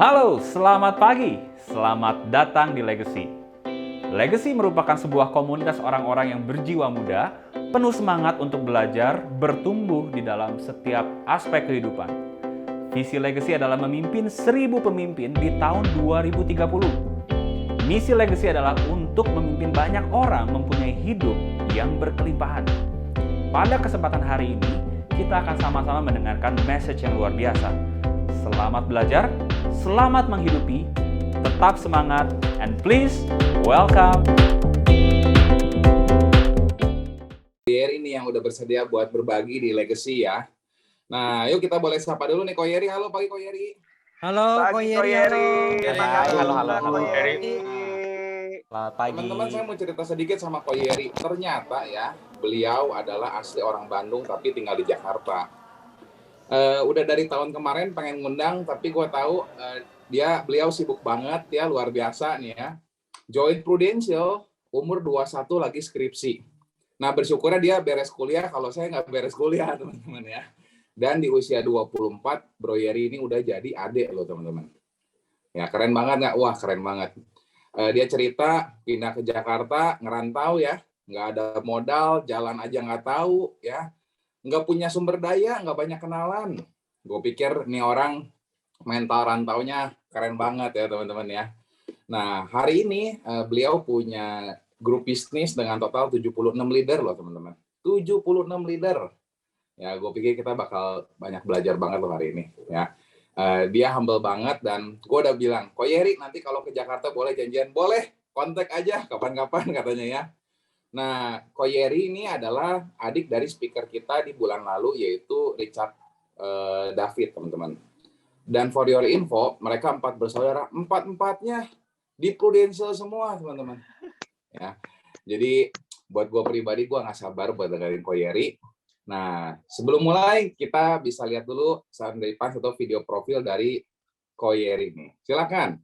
Halo, selamat pagi. Selamat datang di Legacy. Legacy merupakan sebuah komunitas orang-orang yang berjiwa muda, penuh semangat untuk belajar, bertumbuh di dalam setiap aspek kehidupan. Visi Legacy adalah memimpin 1000 pemimpin di tahun 2030. Misi Legacy adalah untuk memimpin banyak orang mempunyai hidup yang berkelimpahan. Pada kesempatan hari ini, kita akan sama-sama mendengarkan message yang luar biasa. Selamat belajar, selamat menghidupi, tetap semangat, and please welcome Yeri nih yang udah bersedia buat berbagi di Legacy ya. Nah, yuk kita boleh sapa dulu nih Ko Yeri. Halo pagi Ko Yeri. Halo Ko Yeri. Halo Yeri. Selamat pagi. Teman-teman, saya mau cerita sedikit sama Ko Yeri. Ternyata ya, beliau adalah asli orang Bandung tapi tinggal di Jakarta. Udah dari tahun kemarin pengen ngundang, tapi gue tahu beliau sibuk banget ya, luar biasa nih ya. Join Prudential, umur 21 lagi skripsi. Nah, bersyukurnya dia beres kuliah, kalau saya nggak beres kuliah, teman-teman ya. Dan di usia 24, Bro Yeri ini udah jadi adik loh, teman-teman. Ya, keren banget nggak? Wah, keren banget. Dia cerita pindah ke Jakarta, ngerantau ya, nggak ada modal, jalan aja nggak tahu ya. Nggak punya sumber daya, nggak banyak kenalan. Gue pikir nih orang mental rantaunya keren banget ya teman-teman ya. Nah, hari ini beliau punya grup bisnis dengan total 76 leader loh teman-teman. 76 leader. Ya, gue pikir kita bakal banyak belajar banget loh hari ini ya. Dia humble banget dan gue udah bilang, Ko Yeri nanti kalau ke Jakarta boleh janjian? Boleh, kontak aja kapan-kapan katanya ya. Nah, Ko Yeri ini adalah adik dari speaker kita di bulan lalu, yaitu Richard David, teman-teman. Dan for your info, mereka 4 bersaudara, 4-4-nya di Prudential semua, teman-teman. Ya, jadi buat gue pribadi, gue nggak sabar buat dengerin Ko Yeri. Nah, sebelum mulai, kita bisa lihat dulu sambil pas atau video profil dari Ko Yeri ini. Silakan.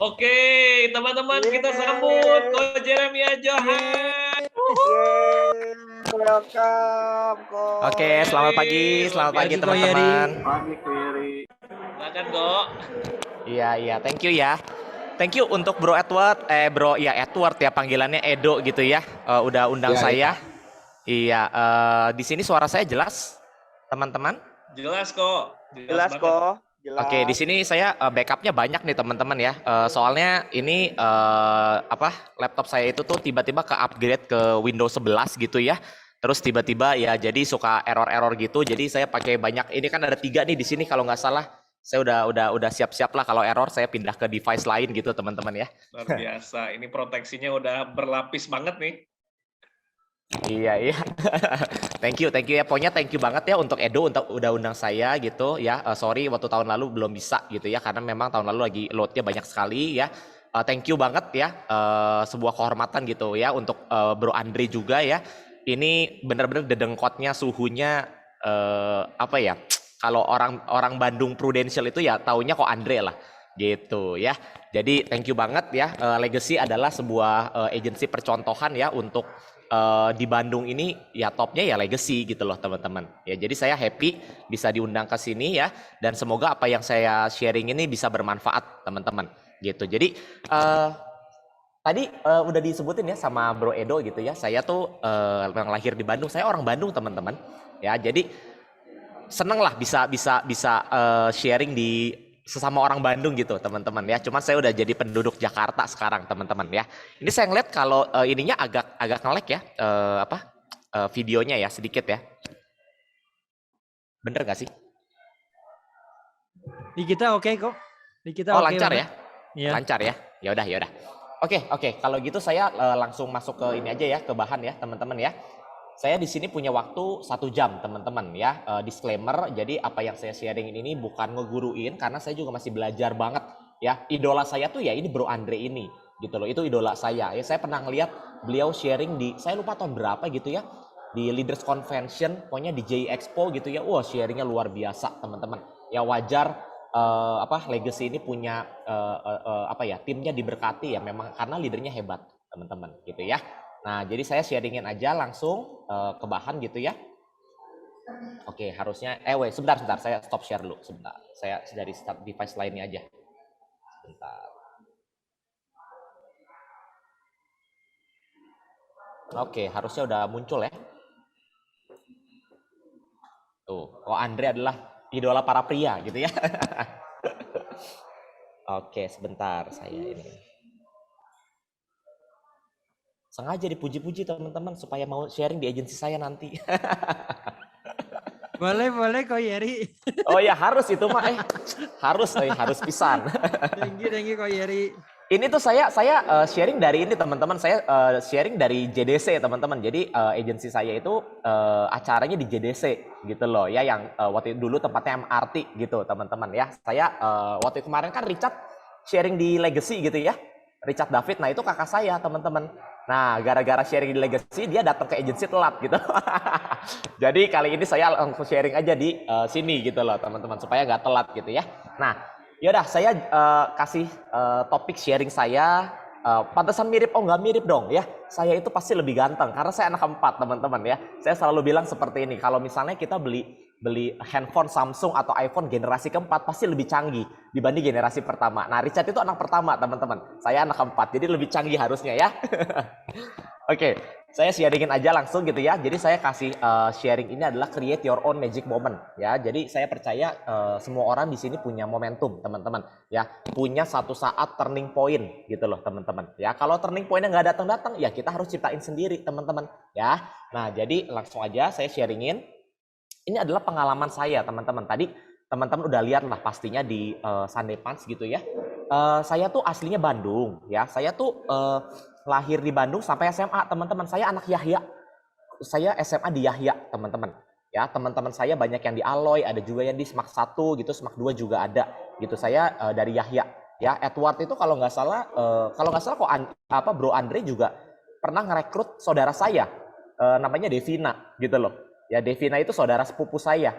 Oke, teman-teman kita sambut Ko Jeremia Johan. Welcome, Ko. Oke, selamat pagi Pagi, Ko teman-teman. Pagi, Ko Yeri. Silakan, Ko. Iya, thank you ya. Thank you untuk Bro Edward, Edward ya panggilannya Edo gitu ya. Udah undang Ya, saya. Iya, di sini suara saya jelas, teman-teman. Jelas, Ko. Jelas, banget. Ko. Jelas. Oke, di sini saya backupnya banyak nih teman-teman ya. Soalnya ini laptop saya itu tuh tiba-tiba ke upgrade ke Windows 11 gitu ya. Terus tiba-tiba ya jadi suka error-error gitu. Jadi saya pakai banyak. Ini kan ada 3 nih di sini kalau nggak salah. Saya udah siap-siap lah kalau error saya pindah ke device lain gitu teman-teman ya. Luar biasa. Ini proteksinya udah berlapis banget nih. Iya. Thank you ya. Pokoknya thank you banget ya untuk Edo untuk udah undang saya gitu ya. Sorry waktu tahun lalu belum bisa gitu ya karena memang tahun lalu lagi loadnya banyak sekali ya. Thank you banget ya. Sebuah kehormatan gitu ya untuk Bro Andre juga ya. Ini benar-benar dedengkotnya suhunya kalau orang Bandung Prudential itu ya taunya kok Andre lah gitu ya. Jadi thank you banget ya. Legacy adalah sebuah agensi percontohan ya untuk di Bandung ini ya topnya ya Legacy gitu loh teman-teman. Ya jadi saya happy bisa diundang ke sini ya dan semoga apa yang saya sharing ini bisa bermanfaat teman-teman gitu. Jadi tadi udah disebutin ya sama Bro Edo gitu ya. Saya tuh yang lahir di Bandung. Saya orang Bandung teman-teman. Ya jadi seneng lah bisa sharing di sesama orang Bandung gitu teman-teman ya. Cuman saya udah jadi penduduk Jakarta sekarang teman-teman ya. Ini saya ngeliat kalau ininya agak nge-lag ya videonya ya sedikit ya. Bener gak sih? Di kita oke kok. Di kita Oh oke lancar banget. ya? Iya. Lancar ya? Ya udah. Oke. Kalau gitu saya langsung masuk ke ini aja ya, ke bahan ya teman-teman ya. Saya di sini punya waktu 1 jam teman-teman ya. Disclaimer, jadi apa yang saya sharing ini bukan ngeguruin karena saya juga masih belajar banget ya. Idola saya tuh ya ini Bro Andre ini gitu loh. Itu idola saya. Ya saya pernah ngeliat beliau sharing di saya lupa tahun berapa gitu ya. Di Leaders Convention, pokoknya di J Expo gitu ya. Wah, sharingnya luar biasa teman-teman. Ya wajar Legacy ini punya timnya diberkati ya memang karena leadernya hebat teman-teman gitu ya. Nah, jadi saya sharingin aja langsung ke bahan gitu ya. Oke, harusnya sebentar saya stop share dulu sebentar. Saya dari start device lainnya aja. Sebentar. Oke, harusnya udah muncul ya. Tuh, Andre adalah idola para pria gitu ya. Oke, sebentar saya ini. Sengaja dipuji-puji teman-teman supaya mau sharing di agensi saya nanti. Boleh Ko Yeri. Oh ya harus itu mah harus pisan. Thank you Ko Yeri. Ini tuh saya sharing dari ini teman-teman, saya sharing dari JDC teman-teman. Jadi agensi saya itu acaranya di JDC gitu loh ya, yang waktu dulu tempatnya MRT gitu teman-teman ya. Saya waktu kemarin kan Richard sharing di Legacy gitu ya. Richard David, nah itu kakak saya teman-teman. Nah gara-gara sharing di Legacy dia datang ke agensi telat gitu. Jadi kali ini saya langsung sharing aja di sini gitu loh teman-teman supaya nggak telat gitu ya. Nah yaudah saya kasih topik sharing saya. Pantesan mirip, nggak mirip dong ya. Saya itu pasti lebih ganteng karena saya anak 4 teman-teman ya. Saya selalu bilang seperti ini, kalau misalnya kita beli handphone Samsung atau iPhone generasi keempat pasti lebih canggih dibanding generasi pertama. Nah Richard itu anak pertama teman-teman, saya anak 4 jadi lebih canggih harusnya ya. Oke, saya sharingin aja langsung gitu ya. Jadi saya kasih sharing ini adalah create your own magic moment ya. Jadi saya percaya semua orang di sini punya momentum teman-teman ya, punya satu saat turning point gitu loh teman-teman ya. Kalau turning pointnya nggak datang-datang ya kita harus ciptain sendiri teman-teman ya. Nah jadi langsung aja saya sharingin. Ini adalah pengalaman saya teman-teman. Tadi teman-teman udah lihat lah pastinya di Sunday Punch gitu ya. Saya tuh aslinya Bandung ya. Saya tuh lahir di Bandung sampai SMA teman-teman. Saya anak Yahya. Saya SMA di Yahya teman-teman. Ya teman-teman saya banyak yang di Aloy, ada juga yang di Smak 1 gitu, Smak 2 juga ada gitu. Saya dari Yahya. Ya Edward itu kalau nggak salah kok Bro Andre juga pernah ngerekrut saudara saya namanya Devina gitu loh. Ya Devina itu saudara sepupu saya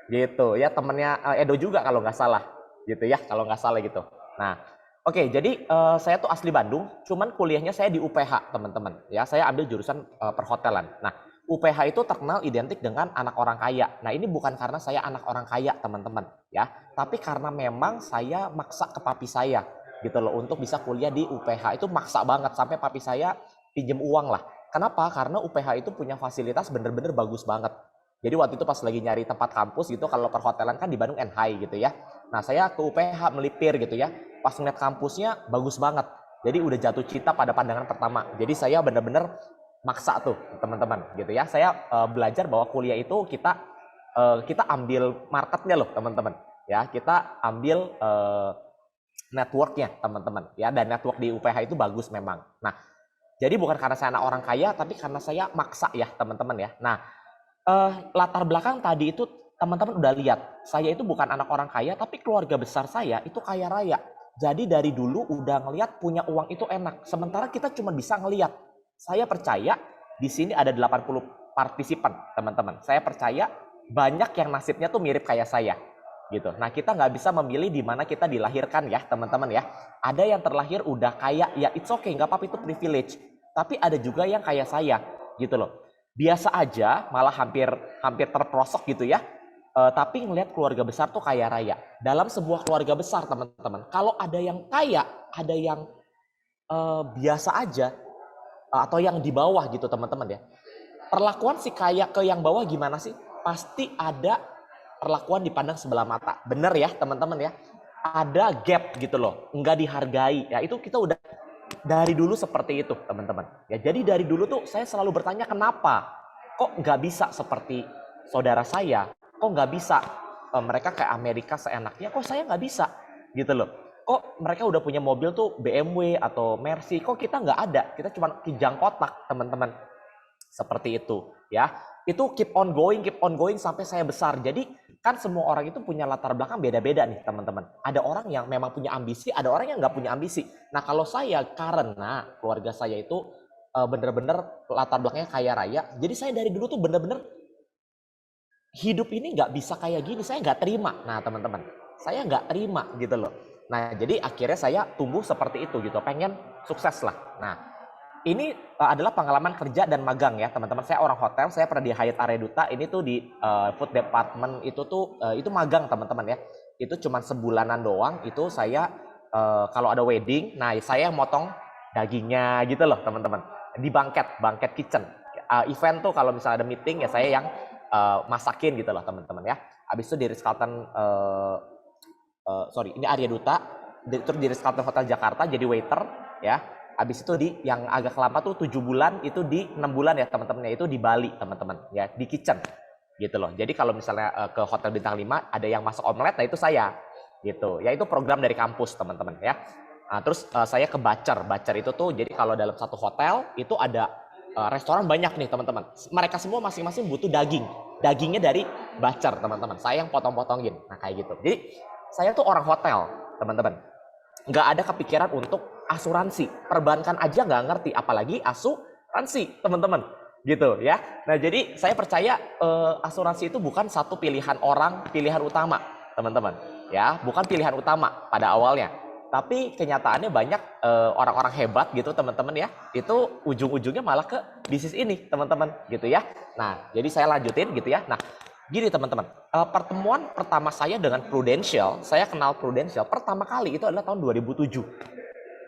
gitu ya, temennya Edo juga kalau nggak salah gitu ya, kalau nggak salah gitu. Nah Oke, jadi saya tuh asli Bandung, cuman kuliahnya saya di UPH, teman-teman. Ya, saya ambil jurusan perhotelan. Nah, UPH itu terkenal identik dengan anak orang kaya. Nah, ini bukan karena saya anak orang kaya, teman-teman, ya. Tapi karena memang saya maksa ke papi saya, gitu loh, untuk bisa kuliah di UPH. Itu maksa banget, sampai papi saya pinjem uang lah. Kenapa? Karena UPH itu punya fasilitas bener-bener bagus banget. Jadi waktu itu pas lagi nyari tempat kampus gitu, kalau perhotelan kan di Bandung NHI gitu ya. Nah, saya ke UPH melipir gitu ya. Pas ngeliat kampusnya bagus banget. Jadi udah jatuh cinta pada pandangan pertama. Jadi saya bener-bener maksa tuh teman-teman gitu ya. Saya belajar bahwa kuliah itu kita ambil marketnya loh teman-teman. Ya, kita ambil networknya teman-teman. Ya, dan network di UPH itu bagus memang. Nah, jadi bukan karena saya anak orang kaya, tapi karena saya maksa ya teman-teman ya. Nah, latar belakang tadi itu teman-teman udah lihat. Saya itu bukan anak orang kaya, tapi keluarga besar saya itu kaya raya. Jadi dari dulu udah ngelihat punya uang itu enak. Sementara kita cuma bisa ngelihat. Saya percaya di sini ada 80 partisipan, teman-teman. Saya percaya banyak yang nasibnya tuh mirip kayak saya. Gitu. Nah, kita nggak bisa memilih di mana kita dilahirkan ya, teman-teman ya. Ada yang terlahir udah kaya, ya it's okay, nggak apa-apa, itu privilege. Tapi ada juga yang kayak saya, gitu loh. Biasa aja, malah hampir terprosok gitu ya. Tapi ngelihat keluarga besar tuh kaya raya. Dalam sebuah keluarga besar teman-teman, kalau ada yang kaya, ada yang biasa aja, atau yang di bawah gitu teman-teman ya. Perlakuan si kaya ke yang bawah gimana sih? Pasti ada perlakuan dipandang sebelah mata. Bener ya teman-teman ya. Ada gap gitu loh, nggak dihargai. Ya itu kita udah dari dulu seperti itu teman-teman. Ya jadi dari dulu tuh saya selalu bertanya kenapa kok nggak bisa seperti saudara saya. Kok nggak bisa mereka kayak Amerika seenaknya, kok saya nggak bisa gitu loh. Kok mereka udah punya mobil tuh BMW atau Mercy, kok kita nggak ada, kita cuma kijang kotak teman-teman. Seperti itu ya. Itu keep on going sampai saya besar. Jadi kan semua orang itu punya latar belakang beda-beda nih teman-teman. Ada orang yang memang punya ambisi, ada orang yang nggak punya ambisi. Nah kalau saya, karena keluarga saya itu bener-bener latar belakangnya kaya raya, jadi saya dari dulu tuh bener-bener hidup ini nggak bisa kayak gini, saya nggak terima. Nah teman-teman, saya nggak terima gitu loh. Nah jadi akhirnya saya tumbuh seperti itu gitu, pengen sukses lah. Nah ini adalah pengalaman kerja dan magang ya teman-teman. Saya orang hotel, saya pernah di Hyatt Areduta, ini tuh di food department itu tuh, itu magang teman-teman ya. Itu cuma sebulanan doang, itu saya kalau ada wedding, nah saya motong dagingnya gitu loh teman-teman. Di banquet kitchen. Event tuh kalau misalnya ada meeting ya saya yang masakin gitu loh teman-teman ya. Habis itu di Ritz-Carlton ini Arya Duta, terus di Ritz-Carlton Hotel Jakarta jadi waiter ya. Habis itu di yang agak lama tuh 7 bulan, itu di 6 bulan ya teman-teman ya, itu di Bali teman-teman ya, di kitchen gitu loh. Jadi kalau misalnya ke hotel bintang 5 ada yang masak omelet, nah itu saya gitu. Ya itu program dari kampus teman-teman ya. Nah, terus saya ke Bacer itu tuh jadi kalau dalam satu hotel itu ada restoran banyak nih teman-teman. Mereka semua masing-masing butuh dagingnya dari Bacer teman-teman. Saya yang potong-potongin. Nah kayak gitu. Jadi saya tuh orang hotel teman-teman. Nggak ada kepikiran untuk asuransi. Perbankan aja nggak ngerti, apalagi asuransi teman-teman. Gitu ya. Nah jadi saya percaya asuransi itu bukan satu pilihan utama teman-teman. Ya, bukan pilihan utama pada awalnya. Tapi kenyataannya banyak orang-orang hebat gitu teman-teman ya, itu ujung-ujungnya malah ke bisnis ini teman-teman gitu ya. Nah jadi saya lanjutin gitu ya. Nah gini teman-teman, pertemuan pertama saya dengan Prudential, saya kenal Prudential pertama kali itu adalah tahun 2007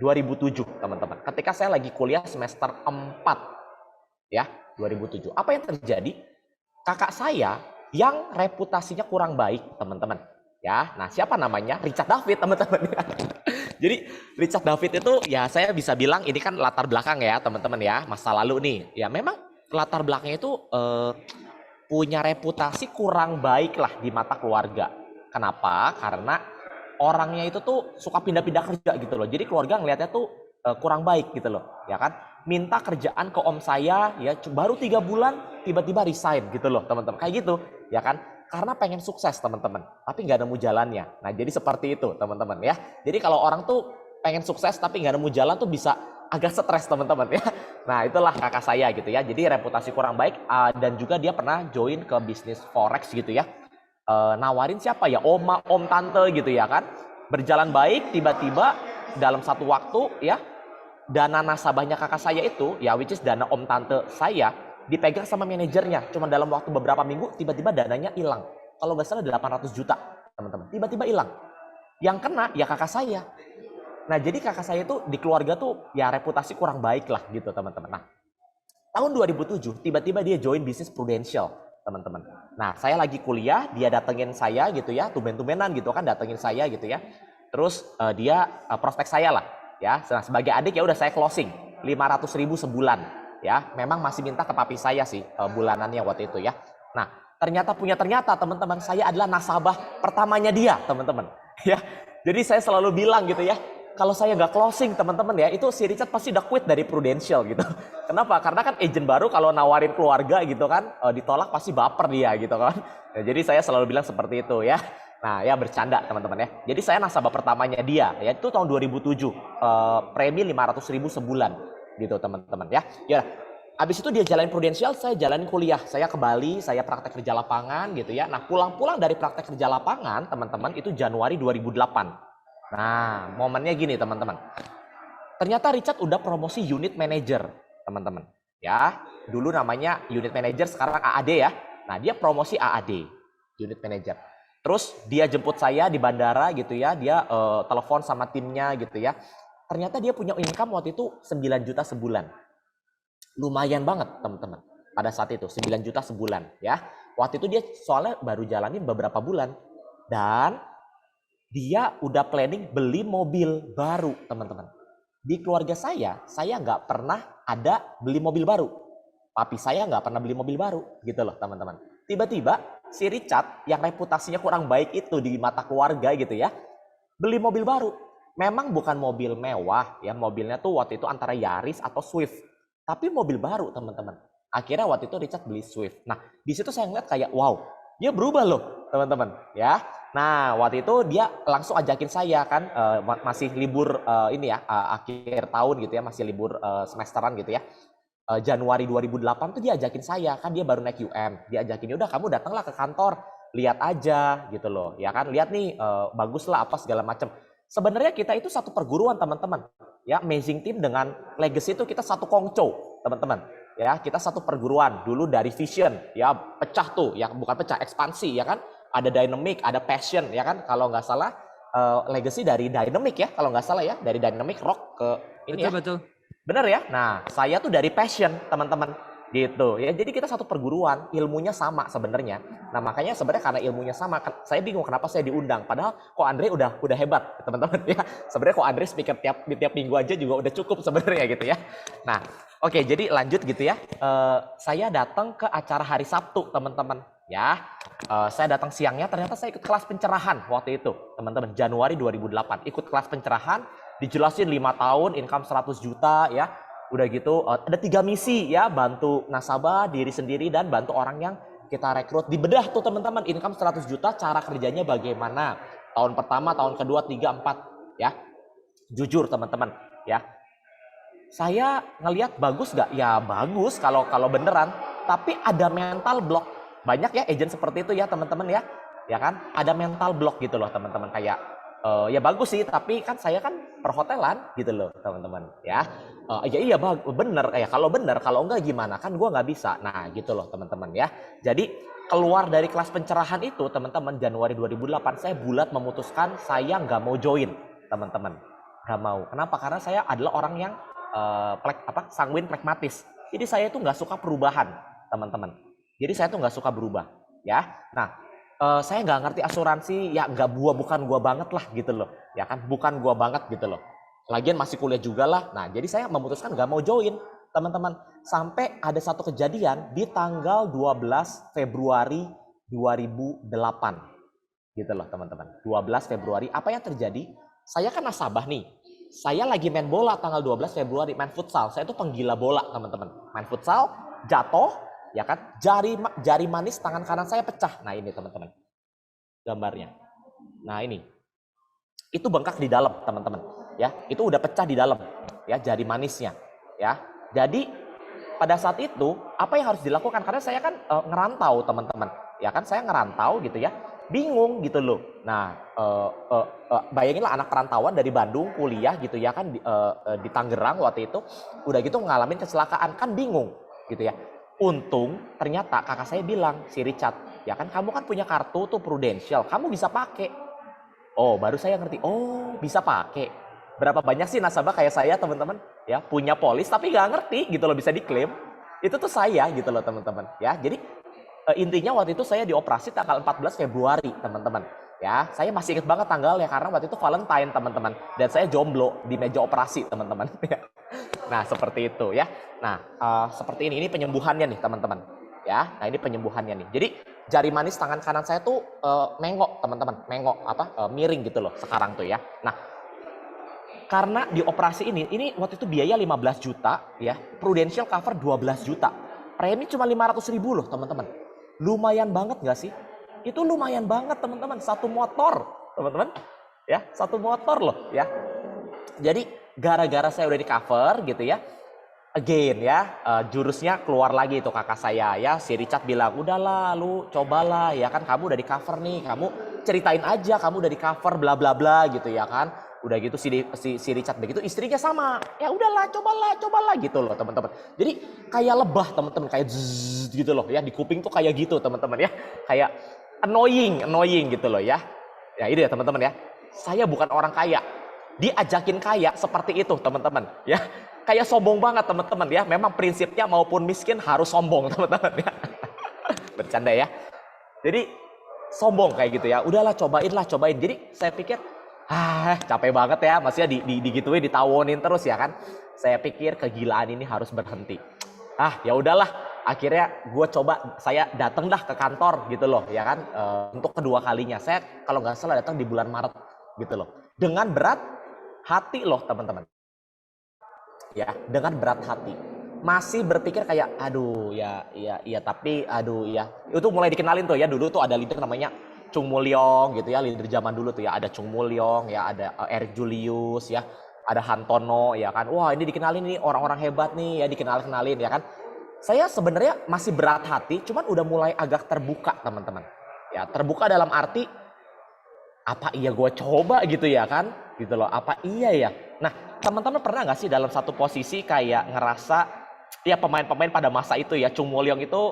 teman-teman. Ketika saya lagi kuliah semester 4 ya 2007. Apa yang terjadi? Kakak saya yang reputasinya kurang baik teman-teman. Ya, nah siapa namanya? Richard David teman-teman. Jadi Richard David itu ya saya bisa bilang ini kan latar belakang ya teman-teman ya, masa lalu nih. Ya memang latar belakangnya itu punya reputasi kurang baik lah di mata keluarga. Kenapa? Karena orangnya itu tuh suka pindah-pindah kerja gitu loh. Jadi keluarga ngelihatnya tuh kurang baik gitu loh, ya kan? Minta kerjaan ke om saya ya baru 3 bulan tiba-tiba resign gitu loh teman-teman. Kayak gitu, ya kan? Karena pengen sukses teman-teman, tapi nggak nemu jalannya. Nah jadi seperti itu teman-teman ya. Jadi kalau orang tuh pengen sukses tapi nggak nemu jalan tuh bisa agak stres teman-teman ya. Nah itulah kakak saya gitu ya. Jadi reputasi kurang baik dan juga dia pernah join ke bisnis forex gitu ya. Nawarin siapa ya, om tante gitu ya kan. Berjalan baik, tiba-tiba dalam satu waktu ya, dana nasabahnya kakak saya itu, ya which is dana om tante saya, dipegang sama manajernya. Cuma dalam waktu beberapa minggu, tiba-tiba dananya hilang. Kalau nggak salah 800 juta, teman-teman. Tiba-tiba hilang. Yang kena ya kakak saya. Nah, jadi kakak saya itu di keluarga tuh ya reputasi kurang baik lah gitu, teman-teman. Nah, tahun 2007, tiba-tiba dia join bisnis Prudential, teman-teman. Nah, saya lagi kuliah, dia datengin saya gitu ya, tumben-tumbenan gitu kan, datengin saya gitu ya. Terus dia prospek saya lah, ya. Nah, sebagai adik ya udah saya closing 500.000 sebulan, ya. Memang masih minta ke papi saya sih bulanannya waktu itu ya. Nah, ternyata teman-teman, saya adalah nasabah pertamanya dia, teman-teman. Ya, jadi saya selalu bilang gitu ya, kalau saya nggak closing teman-teman ya, itu si Richard pasti udah quit dari Prudential gitu. Kenapa? Karena kan agent baru kalau nawarin keluarga gitu kan, ditolak pasti baper dia gitu kan. Nah, jadi saya selalu bilang seperti itu ya. Nah ya bercanda teman-teman ya. Jadi saya nasabah pertamanya dia ya, itu tahun 2007, premi 500.000 sebulan gitu teman-teman ya. Ya, habis itu dia jalanin Prudential, saya jalanin kuliah. Saya ke Bali, saya praktek kerja lapangan gitu ya. Nah pulang-pulang dari praktek kerja lapangan teman-teman itu Januari 2008. Nah, momennya gini teman-teman. Ternyata Richard udah promosi unit manager, teman-teman. Ya, dulu namanya unit manager, sekarang AAD ya. Nah, dia promosi AAD, unit manager. Terus dia jemput saya di bandara gitu ya, dia telepon sama timnya gitu ya. Ternyata dia punya income waktu itu 9 juta sebulan. Lumayan banget, teman-teman. Pada saat itu 9 juta sebulan ya. Waktu itu dia soalnya baru jalanin beberapa bulan dan dia udah planning beli mobil baru, teman-teman. Di keluarga saya nggak pernah ada beli mobil baru. Papi saya nggak pernah beli mobil baru, gitu loh, teman-teman. Tiba-tiba si Richard yang reputasinya kurang baik itu di mata keluarga gitu ya, beli mobil baru. Memang bukan mobil mewah ya, mobilnya tuh waktu itu antara Yaris atau Swift. Tapi mobil baru, teman-teman. Akhirnya waktu itu Richard beli Swift. Nah, di situ saya ngeliat kayak wow, dia berubah loh, teman-teman ya. Nah, waktu itu dia langsung ajakin saya kan, masih libur ini ya, akhir tahun gitu ya, masih libur semesteran gitu ya. Januari 2008 tuh dia ajakin saya, kan dia baru naik UM. Dia ajakin, udah kamu datanglah ke kantor, lihat aja gitu loh. Ya kan, lihat nih bagus lah apa segala macam. Sebenarnya kita itu satu perguruan, teman-teman. Ya, Amazing Team dengan Legacy itu kita satu kongco, teman-teman. Ya, kita satu perguruan. Dulu dari Vision, ya pecah tuh, ya bukan pecah, ekspansi ya kan. Ada Dynamic, ada Passion ya kan. Kalau nggak salah Legacy dari Dynamic ya, kalau nggak salah ya, dari Dynamic Rock ke ini Betul, ya. betul. Bener ya? Nah, saya tuh dari Passion, teman-teman. Gitu ya. Jadi kita satu perguruan, ilmunya sama sebenarnya. Nah, makanya sebenarnya karena ilmunya sama, saya bingung kenapa saya diundang. Padahal kok Andre udah hebat, teman-teman ya. Sebenarnya kok Andre speaker tiap minggu aja juga udah cukup sebenarnya gitu ya. Nah, oke, jadi lanjut gitu ya. Saya datang ke acara hari Sabtu, teman-teman. Ya, saya datang siangnya, ternyata saya ikut kelas pencerahan waktu itu, teman-teman. Januari 2008, ikut kelas pencerahan, dijelasin 5 tahun, income 100 juta ya. Udah gitu, ada 3 misi ya, bantu nasabah, diri sendiri, dan bantu orang yang kita rekrut. Dibedah tuh teman-teman, income 100 juta, cara kerjanya bagaimana. Tahun pertama, tahun kedua, 3, 4 ya. Jujur teman-teman ya. Saya ngelihat bagus gak? Ya bagus kalau beneran, tapi ada mental block. Banyak ya agent seperti itu ya teman-teman ya. Ya kan? Ada mental block gitu loh teman-teman, kayak ya bagus sih, tapi kan saya kan perhotelan gitu loh teman-teman ya. Iya bener ya, kalau bener, kalau enggak gimana, kan gua nggak bisa. Nah gitu loh teman-teman ya. Jadi keluar dari kelas pencerahan itu teman-teman, Januari 2008 saya bulat memutuskan saya nggak mau join, teman-teman. Nggak mau. Kenapa? Karena saya adalah orang yang sanguin, pragmatis. Jadi saya itu nggak suka perubahan, teman-teman. Jadi saya tuh nggak suka berubah ya. Nah, saya nggak ngerti asuransi, ya bukan gua banget lah gitu loh, ya kan, bukan gua banget gitu loh. Lagian masih kuliah juga lah. Nah, jadi saya memutuskan nggak mau join, teman-teman. Sampai ada satu kejadian di tanggal 12 Februari 2008, gitu loh teman-teman. 12 Februari, apa yang terjadi? Saya kan nasabah nih. Saya lagi main bola tanggal 12 Februari, main futsal. Saya tuh penggila bola, teman-teman. Main futsal, jatuh, ya kan, jari manis tangan kanan saya pecah. Nah ini teman-teman gambarnya. Nah ini, itu bengkak di dalam teman-teman ya, itu udah pecah di dalam ya, jari manisnya ya. Jadi pada saat itu apa yang harus dilakukan, karena saya kan ngerantau teman-teman ya kan, saya ngerantau gitu ya. bingung gitu loh. Nah, bayanginlah anak perantauan dari Bandung kuliah gitu ya kan di Tangerang waktu itu, udah gitu ngalamin kecelakaan kan bingung gitu ya. Untung ternyata kakak saya bilang, si Richard, ya kan kamu kan punya kartu tuh Prudential, kamu bisa pakai. Oh, baru saya ngerti, oh bisa pakai. Berapa banyak sih nasabah kayak saya teman-teman ya punya polis tapi nggak ngerti gitu loh bisa diklaim. Itu tuh saya gitu loh teman-teman ya. Jadi intinya waktu itu saya dioperasi tanggal 14 Februari teman-teman. Ya, saya masih ingat banget tanggalnya karena waktu itu Valentine teman-teman dan saya jomblo di meja operasi teman-teman. Nah, seperti itu ya. Nah, seperti ini penyembuhannya nih teman-teman. Ya, nah ini penyembuhannya nih. Jadi jari manis tangan kanan saya tuh mengok teman-teman, mengok miring gitu loh sekarang tuh ya. Nah, karena di operasi ini waktu itu biaya 15 juta ya, Prudential cover 12 juta. Premi cuma 500.000 loh teman-teman. Lumayan banget nggak sih? Itu lumayan banget teman-teman, satu motor teman-teman. Ya, satu motor loh ya. Jadi gara-gara saya udah di cover gitu ya, again ya, jurusnya keluar lagi itu kakak saya ya, si Richard bilang, udahlah lu cobalah ya kan kamu udah di cover nih, kamu ceritain aja kamu udah di cover bla bla bla gitu ya kan. Udah gitu si Richard begitu, istrinya sama, ya udahlah cobalah gitu loh teman-teman. Jadi kayak lebah teman-teman, kayak zzz gitu loh ya, di kuping tuh kayak gitu teman-teman ya, kayak annoying gitu loh ya. Ya ini ya teman-teman ya, saya bukan orang kaya, diajakin kaya seperti itu teman-teman ya, kayak sombong banget teman-teman ya. Memang prinsipnya maupun miskin harus sombong teman-teman ya. Bercanda ya. Jadi sombong kayak gitu ya, udahlah cobain. Jadi saya pikir capek banget ya, maksudnya digituin, ditawonin terus ya kan. Saya pikir kegilaan ini harus berhenti. Ya udahlah, akhirnya gue coba, saya datang dah ke kantor gitu loh ya kan, untuk kedua kalinya. Saya kalau nggak salah datang di bulan Maret gitu loh, dengan berat hati loh teman-teman ya, dengan berat hati masih berpikir kayak aduh ya tapi aduh ya, itu mulai dikenalin tuh ya. Dulu tuh ada leader namanya Chung Mulyong gitu ya, leader zaman dulu tuh ya, ada Chung Mulyong ya, ada Eric Julius ya, ada Hantono ya kan. Wah ini dikenalin nih orang-orang hebat nih ya, dikenalin ya kan. Saya sebenarnya masih berat hati, cuman udah mulai agak terbuka teman-teman ya. Terbuka dalam arti apa iya gue coba gitu ya kan, gitu loh, apa iya ya. Nah teman-teman pernah nggak sih dalam satu posisi kayak ngerasa ya, pemain-pemain pada masa itu ya, Chung Mulyong itu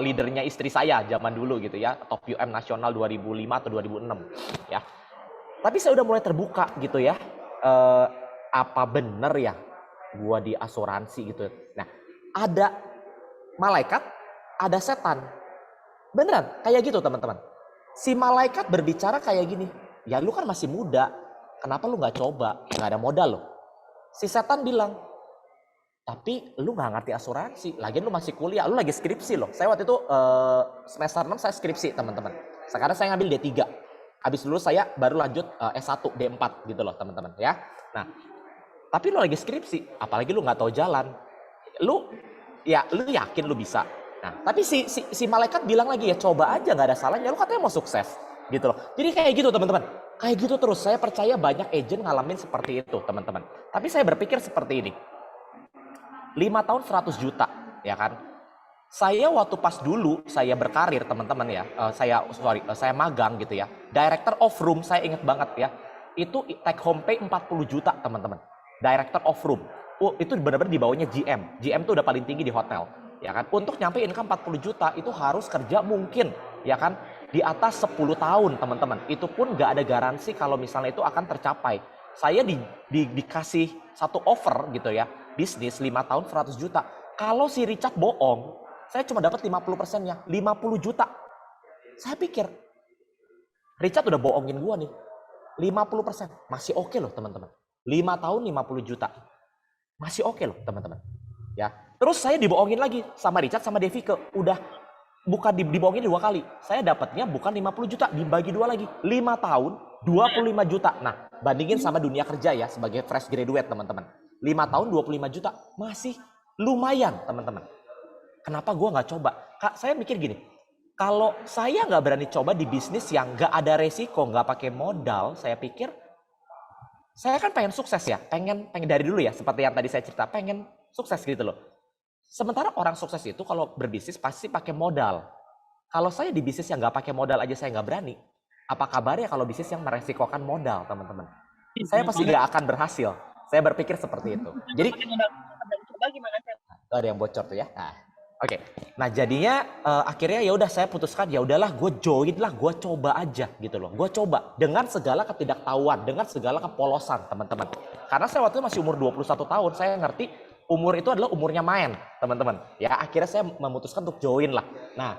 leadernya istri saya zaman dulu gitu ya, top UM nasional 2005 atau 2006 ya. Tapi saya udah mulai terbuka gitu ya, apa bener ya gua di asuransi gitu. Nah ada malaikat, ada setan, beneran kayak gitu teman-teman. Si malaikat berbicara kayak gini, ya lu kan masih muda, kenapa lu nggak coba, nggak ada modal loh. Si setan bilang, tapi lu nggak ngerti asuransi, lagian lu masih kuliah, lu lagi skripsi loh. Saya waktu itu semester 6 saya skripsi teman-teman. Sekarang saya ngambil D3. Habis lulus saya baru lanjut S1, D4 gitu loh teman-teman ya. Nah, tapi lu lagi skripsi, apalagi lu nggak tahu jalan. Lu yakin lu bisa. Nah, tapi si malaikat bilang lagi ya coba aja, nggak ada salahnya, lu katanya mau sukses gitu loh. Jadi kayak gitu teman-teman. Kayak gitu terus. Saya percaya banyak agent ngalamin seperti itu teman-teman. Tapi saya berpikir seperti ini. 5 tahun 100 juta ya kan. Saya waktu pas dulu saya berkarir teman-teman ya, saya magang gitu ya. Director of room saya ingat banget ya. Itu take home pay 40 juta teman-teman. Director of room. Itu benar-benar di bawahnya GM. GM itu udah paling tinggi di hotel. Ya kan, untuk nyampe income 40 juta itu harus kerja mungkin ya kan di atas 10 tahun teman-teman. Itu pun gak ada garansi kalau misalnya itu akan tercapai. Saya dikasih satu offer gitu ya, bisnis 5 tahun 100 juta. Kalau si Richard bohong, saya cuma dapat 50%-nya, 50 juta. Saya pikir Richard udah bohongin gua nih, 50%, masih oke loh teman-teman. 5 tahun 50 juta, masih oke loh teman-teman. Ya, terus saya dibohongin lagi sama Richard sama Devike, udah bukan dibohongin 2 kali. Saya dapatnya bukan 50 juta, dibagi 2 lagi. 5 tahun 25 juta. Nah, bandingin sama dunia kerja ya sebagai fresh graduate teman-teman. 5 tahun 25 juta masih lumayan teman-teman. Kenapa gue nggak coba? Kak, saya mikir gini, kalau saya nggak berani coba di bisnis yang nggak ada resiko, nggak pakai modal, saya pikir saya kan pengen sukses ya, pengen dari dulu ya, seperti yang tadi saya cerita, pengen sukses gitu loh. Sementara orang sukses itu kalau berbisnis pasti pakai modal. Kalau saya di bisnis yang nggak pakai modal aja saya nggak berani, apa kabarnya kalau bisnis yang meresikokan modal, teman-teman? Saya pasti nggak akan berhasil. Saya berpikir seperti itu. Jadi ada yang bocor tuh ya. Nah, oke. Nah jadinya akhirnya ya udah saya putuskan ya udahlah gue join lah, gue coba aja gitu loh. Gue coba dengan segala ketidaktahuan, dengan segala kepolosan teman-teman. Karena saya waktu itu masih umur 21 tahun, saya ngerti umur itu adalah umurnya main teman-teman. Ya akhirnya saya memutuskan untuk join lah. Nah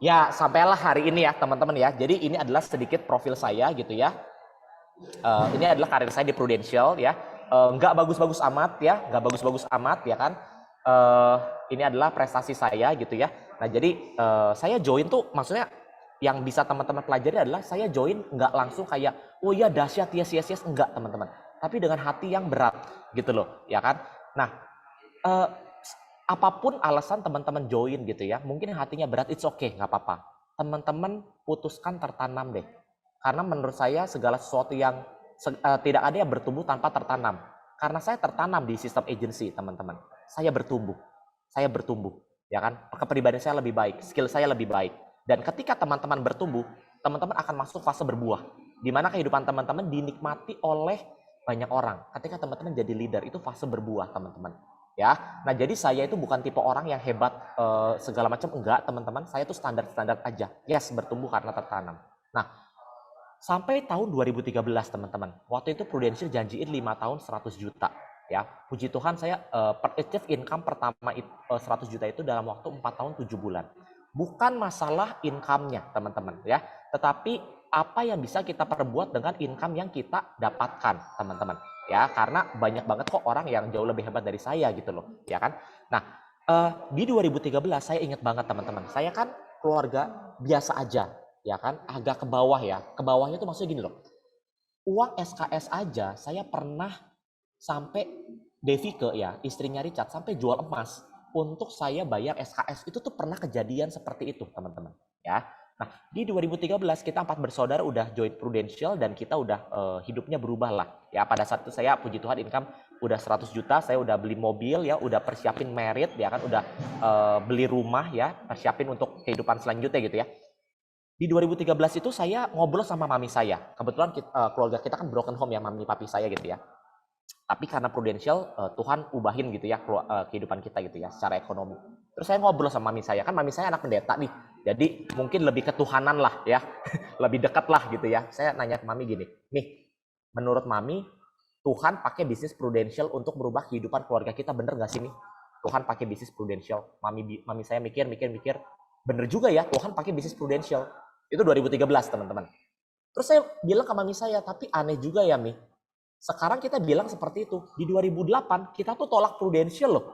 ya sampailah hari ini ya teman-teman ya. Jadi ini adalah sedikit profil saya gitu ya. Ini adalah karir saya di Prudential ya. Nggak bagus-bagus amat ya, nggak bagus-bagus amat ya kan. Ini adalah prestasi saya gitu ya. Nah jadi saya join tuh maksudnya yang bisa teman-teman pelajari adalah saya join nggak langsung kayak oh iya dahsyat yes yes yes, enggak teman-teman. Tapi dengan hati yang berat gitu loh ya kan. Nah apapun alasan teman-teman join gitu ya, mungkin hatinya berat, it's okay, nggak apa-apa. Teman-teman putuskan tertanam deh. Karena menurut saya segala sesuatu yang tidak ada yang bertumbuh tanpa tertanam. Karena saya tertanam di sistem agency, teman-teman. Saya bertumbuh, ya kan? Kepribadian saya lebih baik, skill saya lebih baik. Dan ketika teman-teman bertumbuh, teman-teman akan masuk fase berbuah. Di mana kehidupan teman-teman dinikmati oleh banyak orang. Ketika teman-teman jadi leader, itu fase berbuah, teman-teman. Ya, nah jadi saya itu bukan tipe orang yang hebat segala macam, enggak teman-teman. Saya tuh standar-standar aja. Yes, bertumbuh karena tertanam. Nah, sampai tahun 2013 teman-teman. Waktu itu Prudential janjiin 5 tahun 100 juta. Ya, puji Tuhan saya achieve income pertama 100 juta itu dalam waktu 4 tahun 7 bulan. Bukan masalah income-nya teman-teman ya, tetapi apa yang bisa kita perbuat dengan income yang kita dapatkan teman-teman. Ya, karena banyak banget kok orang yang jauh lebih hebat dari saya gitu loh, ya kan? Nah, di 2013 saya ingat banget teman-teman. Saya kan keluarga biasa aja. Ya kan, agak ke bawah ya. Ke bawahnya tuh maksudnya gini loh. Uang SKS aja saya pernah sampai Devike ya, istrinya Richard, sampai jual emas untuk saya bayar SKS. Itu tuh pernah kejadian seperti itu, teman-teman. Ya. Nah, di 2013 kita 4 bersaudara udah join Prudential dan kita udah hidupnya berubah lah. Ya, pada saat itu saya puji Tuhan income udah 100 juta, saya udah beli mobil ya, udah persiapin merit ya kan, udah beli rumah ya, persiapin untuk kehidupan selanjutnya gitu ya. Di 2013 itu saya ngobrol sama mami saya. Kebetulan keluarga kita kan broken home ya, mami papi saya gitu ya. Tapi karena Prudential, Tuhan ubahin gitu ya kehidupan kita gitu ya, secara ekonomi. Terus saya ngobrol sama mami saya, kan mami saya anak pendeta nih. Jadi mungkin lebih ketuhanan lah ya, lebih dekat lah gitu ya. Saya nanya ke mami gini, nih menurut mami, Tuhan pakai bisnis Prudential untuk merubah kehidupan keluarga kita, bener gak sih nih? Tuhan pakai bisnis Prudential. Mami saya mikir, bener juga ya, Tuhan pakai bisnis Prudential. Itu 2013 teman-teman. Terus saya bilang ke mami saya, tapi aneh juga ya Mi. Sekarang kita bilang seperti itu. Di 2008 kita tuh tolak Prudential loh.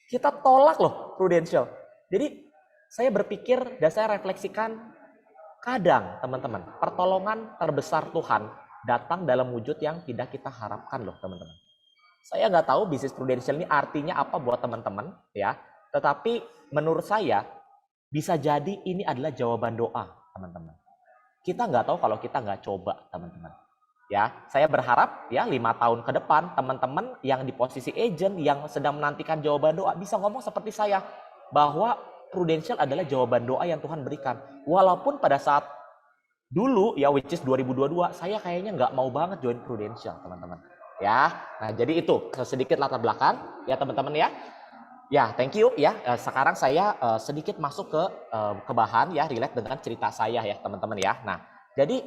Kita tolak loh Prudential. Jadi saya berpikir dan saya refleksikan, kadang teman-teman, pertolongan terbesar Tuhan datang dalam wujud yang tidak kita harapkan loh teman-teman. Saya nggak tahu bisnis Prudential ini artinya apa buat teman-teman ya. Tetapi menurut saya bisa jadi ini adalah jawaban doa, teman-teman. Kita nggak tahu kalau kita nggak coba, teman-teman. Ya, saya berharap ya 5 tahun ke depan, teman-teman yang di posisi agent yang sedang menantikan jawaban doa bisa ngomong seperti saya, bahwa Prudential adalah jawaban doa yang Tuhan berikan. Walaupun pada saat dulu ya, which is 2022, saya kayaknya nggak mau banget join Prudential, teman-teman. Ya, nah jadi itu sedikit latar belakang ya teman-teman ya. Ya, thank you ya. Sekarang saya sedikit masuk ke bahan ya, relate dengan cerita saya ya, teman-teman ya. Nah, jadi